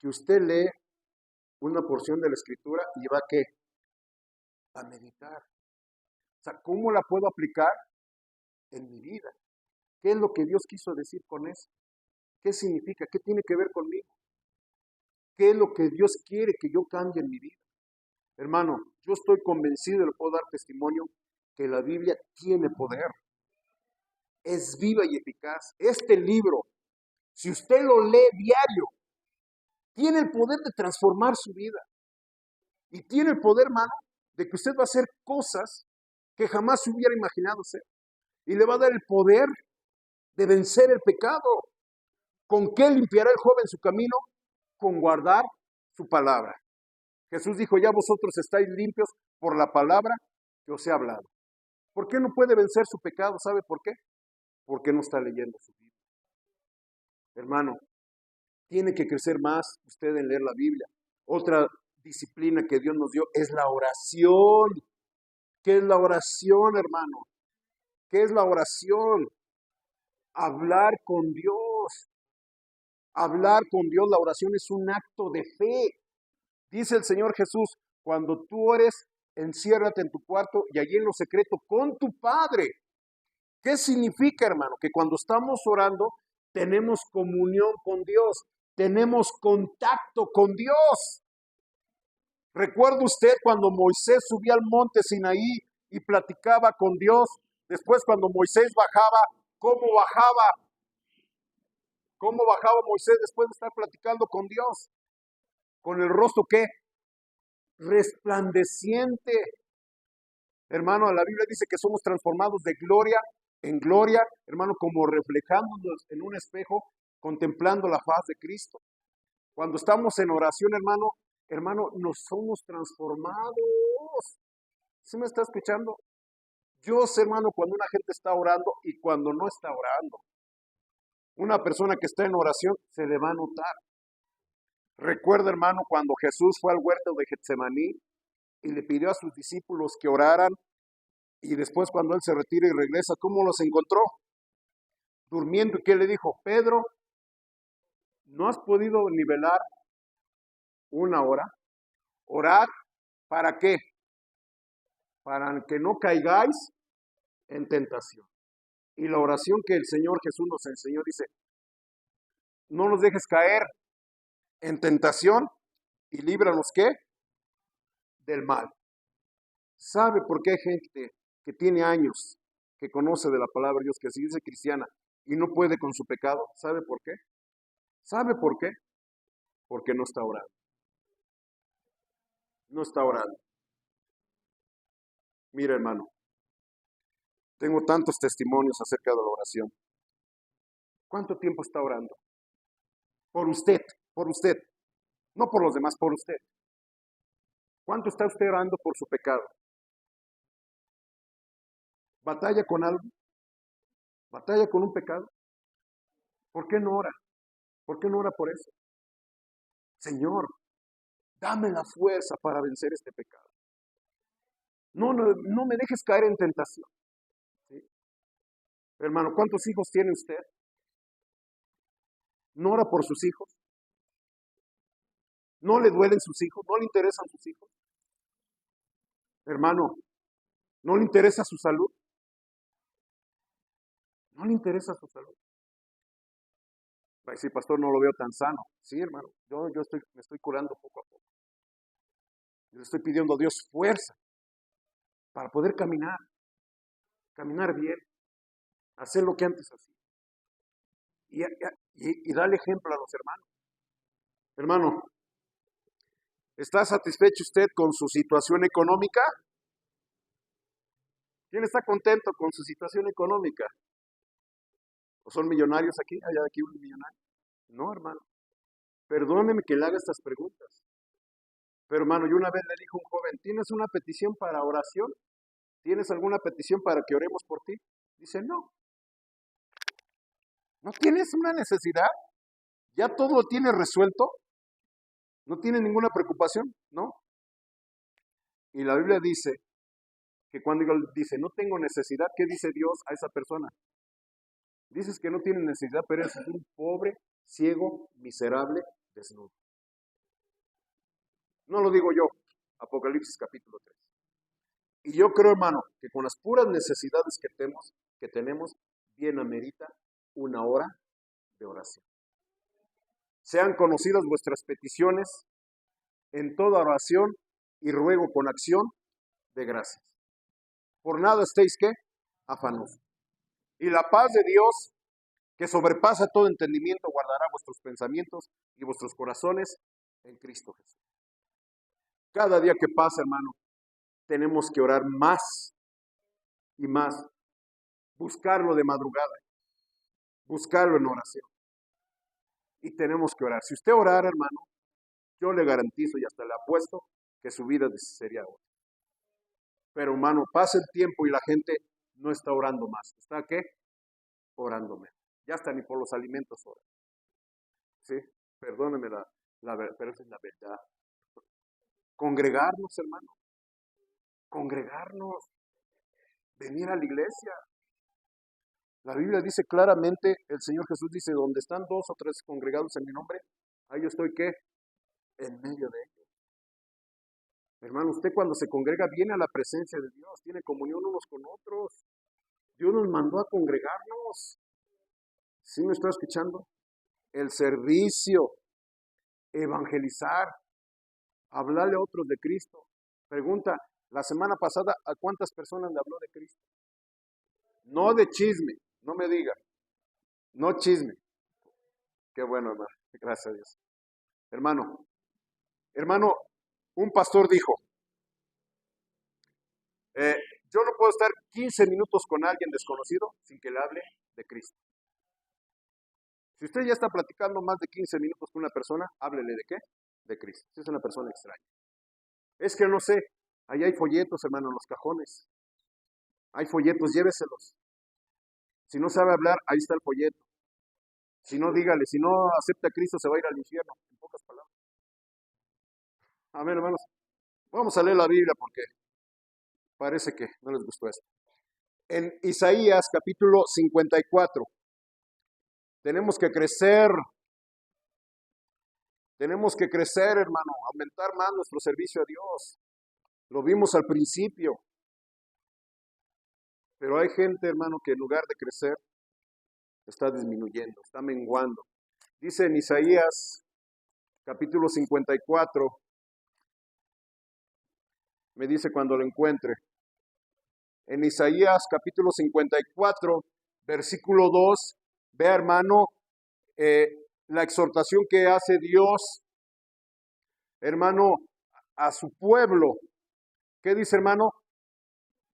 que usted lee una porción de la Escritura y va ¿a qué? A meditar. O sea, ¿cómo la puedo aplicar en mi vida? ¿Qué es lo que Dios quiso decir con eso? ¿Qué significa? ¿Qué tiene que ver conmigo? ¿Qué es lo que Dios quiere que yo cambie en mi vida? Hermano, yo estoy convencido, le puedo dar testimonio, que la Biblia tiene poder. Es viva y eficaz. Este libro, si usted lo lee diario, tiene el poder de transformar su vida. Y tiene el poder, hermano, de que usted va a hacer cosas que jamás se hubiera imaginado hacer. Y le va a dar el poder de vencer el pecado. ¿Con qué limpiará el joven su camino? Con guardar su palabra. Jesús dijo, ya vosotros estáis limpios por la palabra que os he hablado. ¿Por qué no puede vencer su pecado? ¿Sabe por qué? Porque no está leyendo su Biblia. Hermano, tiene que crecer más usted en leer la Biblia. Otra disciplina que Dios nos dio es la oración. ¿Qué es la oración, hermano? ¿Qué es la oración? Hablar con Dios. Hablar con Dios, la oración es un acto de fe. Dice el Señor Jesús, cuando tú ores, enciérrate en tu cuarto y allí en lo secreto con tu Padre. ¿Qué significa, hermano? Que cuando estamos orando, tenemos comunión con Dios, tenemos contacto con Dios. ¿Recuerda usted cuando Moisés subía al monte Sinaí y platicaba con Dios? Después cuando Moisés bajaba, ¿cómo bajaba? ¿Cómo bajaba Moisés después de estar platicando con Dios? ¿Con el rostro qué? Resplandeciente. Hermano, la Biblia dice que somos transformados de gloria en gloria, hermano, como reflejándonos en un espejo, contemplando la faz de Cristo. Cuando estamos en oración, hermano, nos somos transformados. ¿Sí me está escuchando? Yo sé, hermano, cuando una gente está orando y cuando no está orando. Una persona que está en oración se le va a notar. Recuerda, hermano, cuando Jesús fue al huerto de Getsemaní y le pidió a sus discípulos que oraran, y después cuando él se retira y regresa, ¿cómo los encontró? Durmiendo. ¿Y qué le dijo? Pedro, ¿no has podido nivelar una hora? Orad, ¿para qué? Para que no caigáis en tentación. Y la oración que el Señor Jesús nos enseñó dice, no nos dejes caer en tentación y líbranos, ¿qué? Del mal. ¿Sabe por qué hay gente que tiene años, que conoce de la palabra de Dios, que se dice cristiana y no puede con su pecado? ¿Sabe por qué? ¿Sabe por qué? Porque no está orando. No está orando. Mira, hermano, tengo tantos testimonios acerca de la oración. ¿Cuánto tiempo está orando? Por usted, por usted. No por los demás, por usted. ¿Cuánto está usted orando por su pecado? ¿Batalla con algo? ¿Batalla con un pecado? ¿Por qué no ora? ¿Por qué no ora por eso? Señor, dame la fuerza para vencer este pecado. No me dejes caer en tentación. ¿Sí? Hermano, ¿cuántos hijos tiene usted? ¿No ora por sus hijos? ¿No le duelen sus hijos? ¿No le interesan sus hijos? Hermano, ¿no le interesa su salud? ¿No le interesa su salud? Va a decir, pastor, no lo veo tan sano. Sí, hermano, yo me estoy curando poco a poco. Le estoy pidiendo a Dios fuerza para poder caminar bien, hacer lo que antes hacía. Y darle ejemplo a los hermanos. Hermano, ¿está satisfecho usted con su situación económica? ¿Quién está contento con su situación económica? ¿O son millonarios aquí? ¿Hay aquí un millonario? No, hermano. Perdóneme que le haga estas preguntas. Pero hermano, yo una vez le dije a un joven, ¿tienes una petición para oración? ¿Tienes alguna petición para que oremos por ti? Dice, no. ¿No tienes una necesidad? ¿Ya todo lo tienes resuelto? ¿No tienes ninguna preocupación? ¿No? Y la Biblia dice que cuando dice, no tengo necesidad, ¿qué dice Dios a esa persona? Dices que no tienes necesidad, pero eres un pobre, ciego, miserable, desnudo. No lo digo yo, Apocalipsis capítulo 3. Y yo creo, hermano, que con las puras necesidades que tenemos, bien amerita una hora de oración. Sean conocidas vuestras peticiones en toda oración y ruego con acción de gracias. Por nada estéis, ¿qué? Afanosos. Y la paz de Dios, que sobrepasa todo entendimiento, guardará vuestros pensamientos y vuestros corazones en Cristo Jesús. Cada día que pasa, hermano, tenemos que orar más y más. Buscarlo de madrugada. Buscarlo en oración. Y tenemos que orar. Si usted orara, hermano, yo le garantizo y hasta le apuesto que su vida sería otra. Pero, hermano, pasa el tiempo y la gente no está orando más. ¿Está qué? Orando menos. Ya hasta ni por los alimentos ora. ¿Sí? Perdóneme la verdad, pero esa es la verdad. Congregarnos, hermano. Congregarnos. Venir a la iglesia. La Biblia dice claramente, el Señor Jesús dice, donde están 2 o 3 congregados en mi nombre, ahí yo estoy, ¿qué? En medio de ellos. Hermano, usted cuando se congrega viene a la presencia de Dios, tiene comunión unos con otros. Dios nos mandó a congregarnos. ¿Sí me está escuchando? El servicio, evangelizar, hablarle a otros de Cristo. Pregunta, la semana pasada, ¿a cuántas personas le habló de Cristo? No de chisme, no me diga. No chisme. Qué bueno, hermano. Gracias a Dios. Hermano, un pastor dijo, yo no puedo estar 15 minutos con alguien desconocido sin que le hable de Cristo. Si usted ya está platicando más de 15 minutos con una persona, háblele de qué? De Cristo. Si es una persona extraña. Es que no sé, ahí hay folletos, hermano, en los cajones. Hay folletos, lléveselos. Si no sabe hablar, ahí está el folleto. Si no, dígale, si no acepta a Cristo, se va a ir al infierno, en pocas palabras. Amén, hermanos. Vamos a leer la Biblia porque parece que no les gustó esto. En Isaías capítulo 54, tenemos que crecer, hermano, aumentar más nuestro servicio a Dios. Lo vimos al principio. Pero hay gente, hermano, que en lugar de crecer, está disminuyendo, está menguando. Dice en Isaías capítulo 54, me dice cuando lo encuentre. En Isaías capítulo 54, versículo 2, vea, hermano, la exhortación que hace Dios, hermano, a su pueblo. ¿Qué dice, hermano?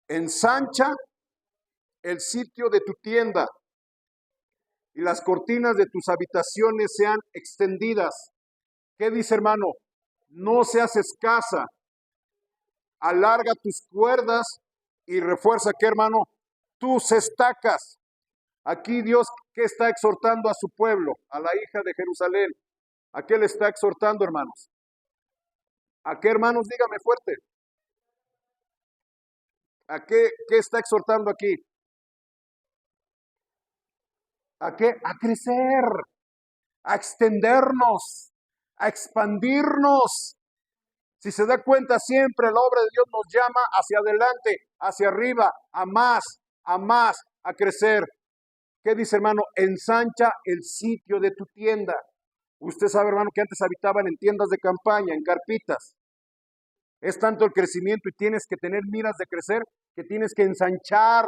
Ensancha el sitio de tu tienda y las cortinas de tus habitaciones sean extendidas. ¿Qué dice, hermano? No seas escasa. Alarga tus cuerdas y refuerza, ¿qué, hermano? Tus estacas. Aquí Dios, ¿qué está exhortando a su pueblo? A la hija de Jerusalén. ¿A qué le está exhortando, hermanos? ¿A qué, hermanos? Dígame fuerte. ¿A qué está exhortando aquí? ¿A qué? A crecer, a extendernos, a expandirnos. Si se da cuenta, siempre la obra de Dios nos llama hacia adelante, hacia arriba, a más, a crecer. ¿Qué dice, hermano? Ensancha el sitio de tu tienda. Usted sabe, hermano, que antes habitaban en tiendas de campaña, en carpitas. Es tanto el crecimiento y tienes que tener miras de crecer que tienes que ensanchar.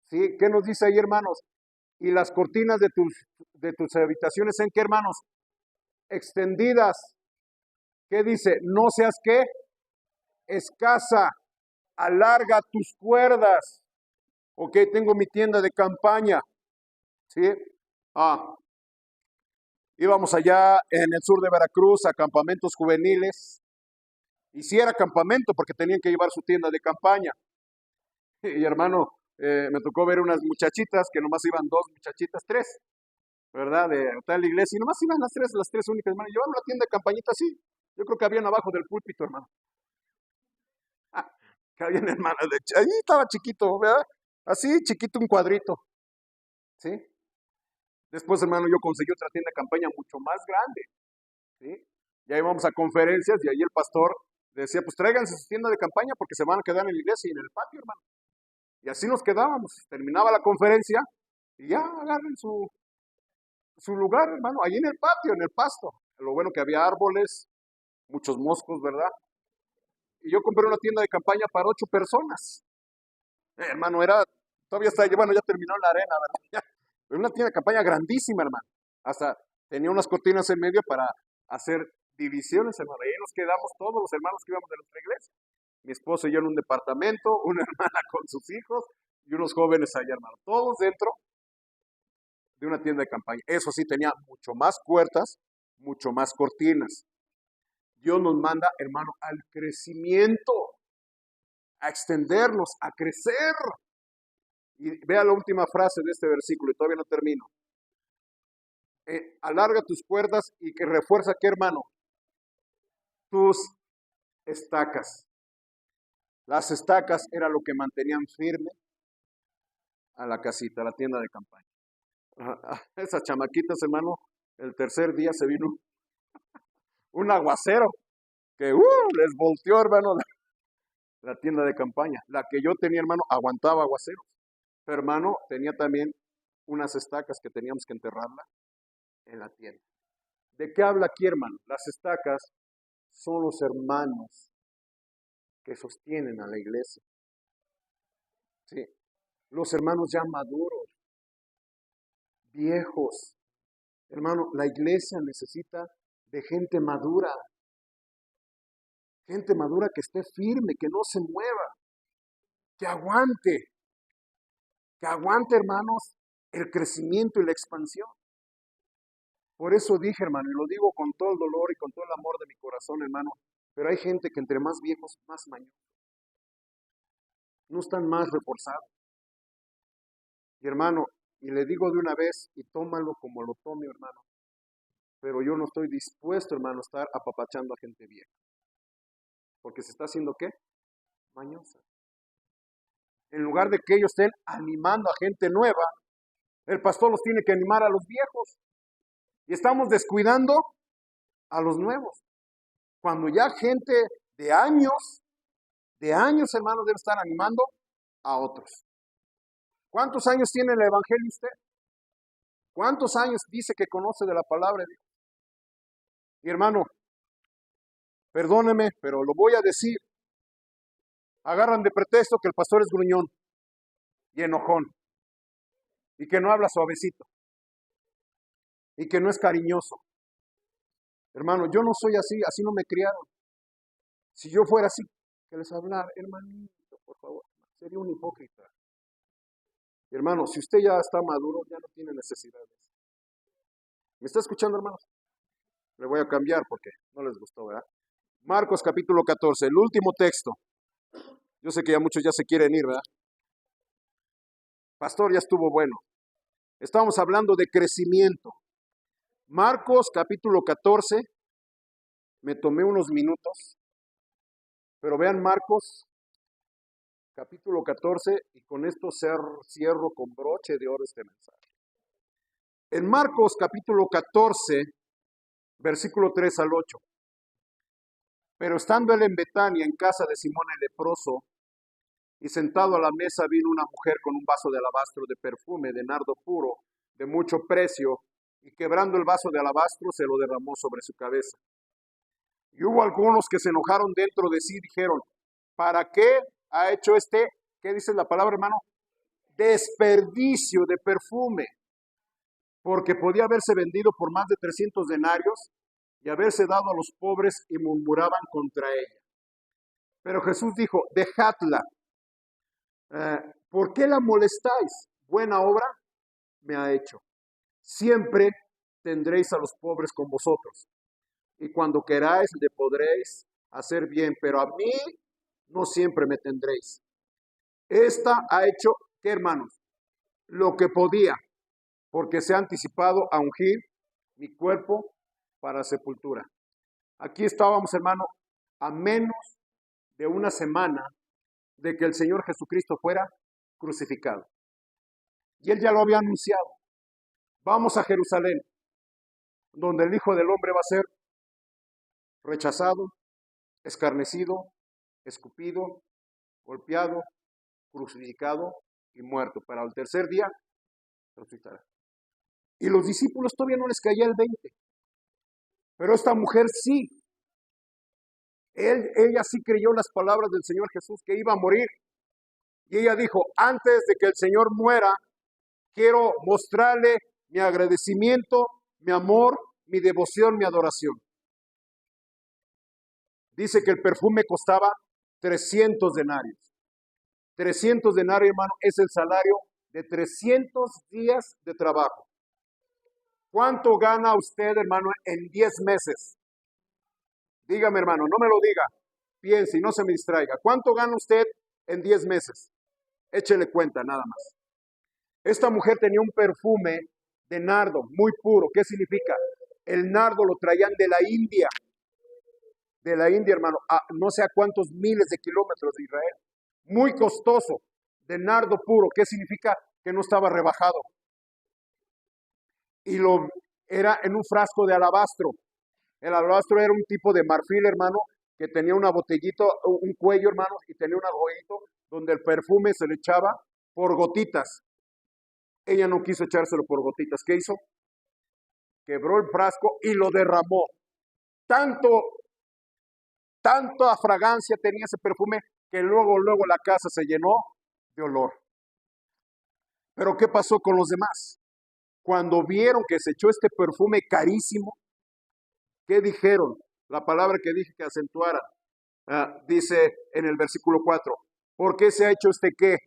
¿Sí? ¿Qué nos dice ahí, hermanos? Y las cortinas de tus habitaciones, ¿en qué, hermanos? Extendidas. ¿Qué dice? No seas, ¿qué? Escasa. Alarga tus cuerdas. Ok, tengo mi tienda de campaña. ¿Sí? Íbamos allá en el sur de Veracruz a campamentos juveniles. Y sí era campamento porque tenían que llevar su tienda de campaña. Y hermano, me tocó ver unas muchachitas, que nomás iban 2 muchachitas, 3, ¿verdad? De tal iglesia, y nomás iban las tres únicas, hermano. Llevaban la tienda de campañita así. Yo creo que habían abajo del púlpito, hermano. Que habían hermanas de... Ahí estaba chiquito, ¿verdad? Así, chiquito, un cuadrito. ¿Sí? Después, hermano, yo conseguí otra tienda de campaña mucho más grande. ¿Sí? Ya íbamos a conferencias y ahí el pastor decía, pues tráiganse su tienda de campaña porque se van a quedar en la iglesia y en el patio, hermano. Y así nos quedábamos. Terminaba la conferencia y ya agarren su lugar, hermano, ahí en el patio, en el pasto. Lo bueno que había árboles, muchos moscos, ¿verdad? Y yo compré una tienda de campaña para 8 personas. Hermano, todavía está, bueno, ya terminó la arena, ¿verdad? Era una tienda de campaña grandísima, hermano. Hasta tenía unas cortinas en medio para hacer divisiones, hermano. Ahí nos quedamos todos los hermanos que íbamos de nuestra iglesia. Mi esposo y yo en un departamento, una hermana con sus hijos y unos jóvenes allá, hermano. Todos dentro de una tienda de campaña. Eso sí, tenía mucho más puertas, mucho más cortinas. Dios nos manda, hermano, al crecimiento, a extendernos, a crecer. Y vea la última frase de este versículo, y todavía no termino. Alarga tus cuerdas y que refuerza, ¿qué, hermano? Tus estacas. Las estacas era lo que mantenían firme a la casita, a la tienda de campaña. Esas chamaquitas, hermano, el tercer día se vino un aguacero que les volteó, hermano, la tienda de campaña. La que yo tenía, hermano, aguantaba aguaceros. Pero, hermano, tenía también unas estacas que teníamos que enterrarla en la tienda. ¿De qué habla aquí, hermano? Las estacas son los hermanos que sostienen a la iglesia. Sí, los hermanos ya maduros, viejos. Hermano, la iglesia necesita de gente madura que esté firme, que no se mueva, que aguante, hermanos, el crecimiento y la expansión. Por eso dije, hermano, y lo digo con todo el dolor y con todo el amor de mi corazón, hermano, pero hay gente que entre más viejos, más mañosos. No están más reforzados. Y hermano, y le digo de una vez, y tómalo como lo tome, hermano, pero yo no estoy dispuesto, hermano, a estar apapachando a gente vieja. Porque se está haciendo, ¿qué? Mañosa. En lugar de que ellos estén animando a gente nueva, el pastor los tiene que animar a los viejos. Y estamos descuidando a los nuevos. Cuando ya gente de años, hermano, debe estar animando a otros. ¿Cuántos años tiene el evangelio usted? ¿Cuántos años dice que conoce de la palabra de Dios? Y hermano, perdóneme, pero lo voy a decir. Agarran de pretexto que el pastor es gruñón y enojón y que no habla suavecito y que no es cariñoso. Hermano, yo no soy así no me criaron. Si yo fuera así, que les hablara, hermanito, por favor, sería un hipócrita. Hermano, si usted ya está maduro, ya no tiene necesidades. ¿Me está escuchando, hermanos? Le voy a cambiar porque no les gustó, ¿verdad? Marcos capítulo 14, el último texto. Yo sé que ya muchos ya se quieren ir, ¿verdad? Pastor, ya estuvo bueno. Estamos hablando de crecimiento. Marcos capítulo 14, me tomé unos minutos, pero vean Marcos capítulo 14 y con esto cierro con broche de oro este mensaje. En Marcos capítulo 14, versículo 3 al 8. Pero estando él en Betania, en casa de Simón el leproso, y sentado a la mesa vino una mujer con un vaso de alabastro de perfume, de nardo puro, de mucho precio, y quebrando el vaso de alabastro se lo derramó sobre su cabeza. Y hubo algunos que se enojaron dentro de sí y dijeron, ¿para qué ha hecho qué dice la palabra, hermano? Desperdicio de perfume, porque podía haberse vendido por más de 300 denarios y haberse dado a los pobres, y murmuraban contra ella. Pero Jesús dijo, dejadla. ¿Por qué la molestáis? Buena obra me ha hecho. Siempre tendréis a los pobres con vosotros, y cuando queráis le podréis hacer bien, pero a mí no siempre me tendréis. Esta ha hecho, ¿qué, hermanos? Lo que podía, porque se ha anticipado a ungir mi cuerpo para sepultura. Aquí estábamos, hermano, a menos de una semana de que el Señor Jesucristo fuera crucificado. Y Él ya lo había anunciado. Vamos a Jerusalén, donde el Hijo del Hombre va a ser rechazado, escarnecido, escupido, golpeado, crucificado y muerto. Para el tercer día resucitará. Y los discípulos todavía no les caía el 20. Pero esta mujer sí. Ella sí creyó las palabras del Señor Jesús que iba a morir. Y ella dijo, antes de que el Señor muera, quiero mostrarle mi agradecimiento, mi amor, mi devoción, mi adoración. Dice que el perfume costaba 300 denarios. 300 denarios, hermano, es el salario de 300 días de trabajo. ¿Cuánto gana usted, hermano, en 10 meses? Dígame, hermano, no me lo diga. Piense y no se me distraiga. ¿Cuánto gana usted en 10 meses? Échele cuenta, nada más. Esta mujer tenía un perfume de nardo muy puro. ¿Qué significa? El nardo lo traían de la India. De la India, hermano, a no sé a cuántos miles de kilómetros de Israel. Muy costoso, de nardo puro. ¿Qué significa? Que no estaba rebajado. Y lo era en un frasco de alabastro. El alabastro era un tipo de marfil, hermano, que tenía una botellita, un cuello, hermano, y tenía un agujito donde el perfume se le echaba por gotitas. Ella no quiso echárselo por gotitas. ¿Qué hizo? Quebró el frasco y lo derramó. Tanta fragancia tenía ese perfume que luego la casa se llenó de olor. Pero ¿qué pasó con los demás? Cuando vieron que se echó este perfume carísimo, ¿qué dijeron? La palabra que dije que acentuara, dice en el versículo 4, ¿por qué se ha hecho este qué?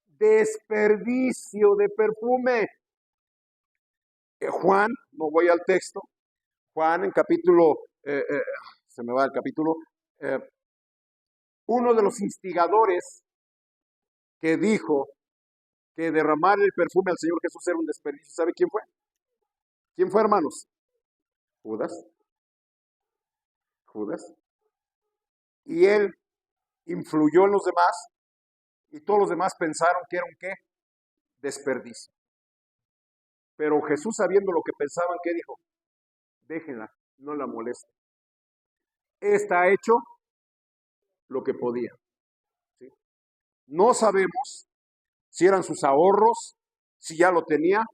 Desperdicio de perfume. Juan, no voy al texto, Juan en capítulo, se me va el capítulo, uno de los instigadores que dijo que derramar el perfume al Señor Jesús era un desperdicio, ¿sabe quién fue? ¿Quién fue, hermanos? Judas. Y él influyó en los demás y todos los demás pensaron que era un qué? Desperdicio. Pero Jesús, sabiendo lo que pensaban, ¿qué dijo? Déjenla, no la molesten. Está hecho lo que podía. ¿Sí? No sabemos si eran sus ahorros, si ya lo tenía,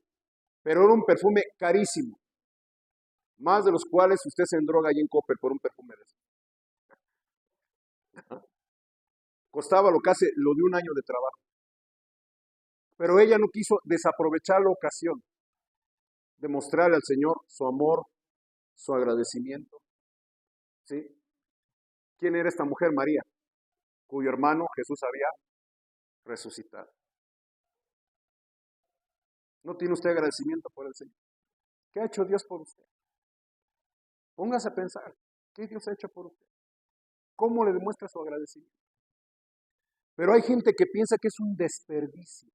pero era un perfume carísimo. Más de los cuales usted se endroga allí en Coppel por un perfume de eso. Costaba lo de un año de trabajo. Pero ella no quiso desaprovechar la ocasión de mostrarle al Señor su amor, su agradecimiento. ¿Sí? ¿Quién era esta mujer? María, cuyo hermano Jesús había resucitado. ¿No tiene usted agradecimiento por el Señor? ¿Qué ha hecho Dios por usted? Póngase a pensar, ¿qué Dios ha hecho por usted? ¿Cómo le demuestra su agradecimiento? Pero hay gente que piensa que es un desperdicio.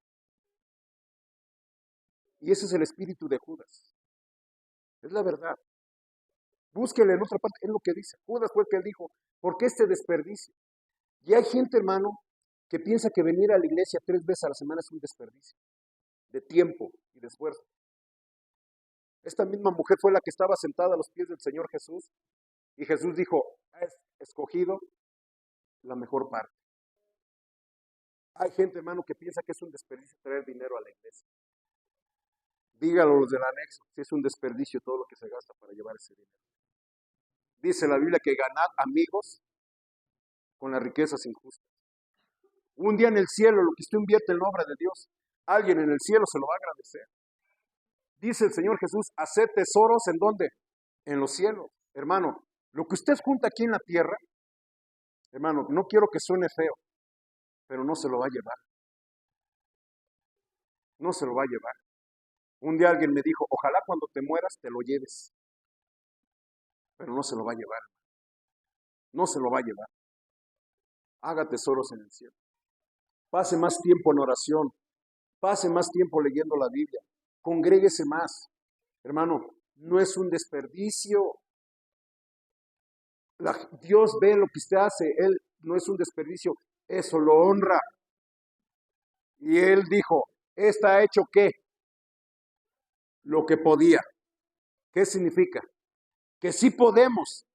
Y ese es el espíritu de Judas. Es la verdad. Búsquele en otra parte, es lo que dice. Judas fue el que dijo, ¿por qué este desperdicio? Y hay gente, hermano, que piensa que venir a la iglesia 3 veces a la semana es un desperdicio de tiempo y de esfuerzo. Esta misma mujer fue la que estaba sentada a los pies del Señor Jesús y Jesús dijo, has escogido la mejor parte. Hay gente, hermano, que piensa que es un desperdicio traer dinero a la iglesia. Dígalo los del anexo, si es un desperdicio todo lo que se gasta para llevar ese dinero. Dice la Biblia que ganad amigos con las riquezas injustas. Un día en el cielo, lo que usted invierte en la obra de Dios, alguien en el cielo se lo va a agradecer. Dice el Señor Jesús, haced tesoros ¿en dónde? En los cielos. Hermano, lo que usted junta aquí en la tierra, hermano, no quiero que suene feo, pero no se lo va a llevar. No se lo va a llevar. Un día alguien me dijo, ojalá cuando te mueras te lo lleves. Pero no se lo va a llevar. No se lo va a llevar. Haga tesoros en el cielo. Pase más tiempo en oración. Pase más tiempo leyendo la Biblia. Congréguese más. Hermano, no es un desperdicio. Dios ve lo que usted hace. Él no es un desperdicio. Eso lo honra. Y él dijo, ¿está hecho qué? Lo que podía. ¿Qué significa? Que sí podemos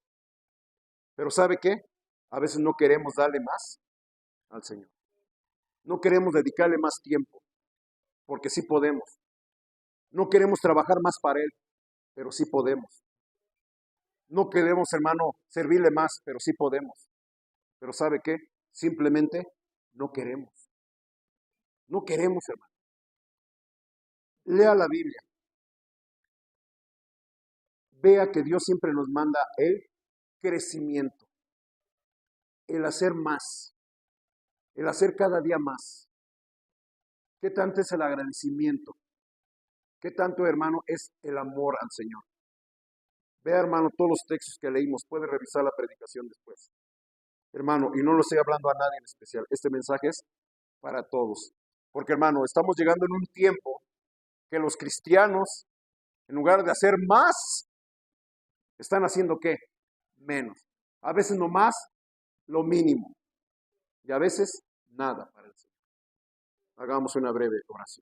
Pero ¿sabe qué? A veces no queremos darle más al Señor. No queremos dedicarle más tiempo, porque sí podemos. No queremos trabajar más para Él, pero sí podemos. No queremos, hermano, servirle más, pero sí podemos. Pero ¿sabe qué? Simplemente no queremos. No queremos, hermano. Lea la Biblia. Vea que Dios siempre nos manda el crecimiento, el hacer más, el hacer cada día más. ¿Qué tanto es el agradecimiento? ¿Qué tanto, hermano, es el amor al Señor? Vea, hermano, todos los textos que leímos. Puede revisar la predicación después. Hermano, y no lo estoy hablando a nadie en especial. Este mensaje es para todos. Porque, hermano, estamos llegando en un tiempo que los cristianos, en lugar de hacer más, están haciendo ¿qué? Menos. A veces no más, lo mínimo. Y a veces nada para el Señor. Hagamos una breve oración.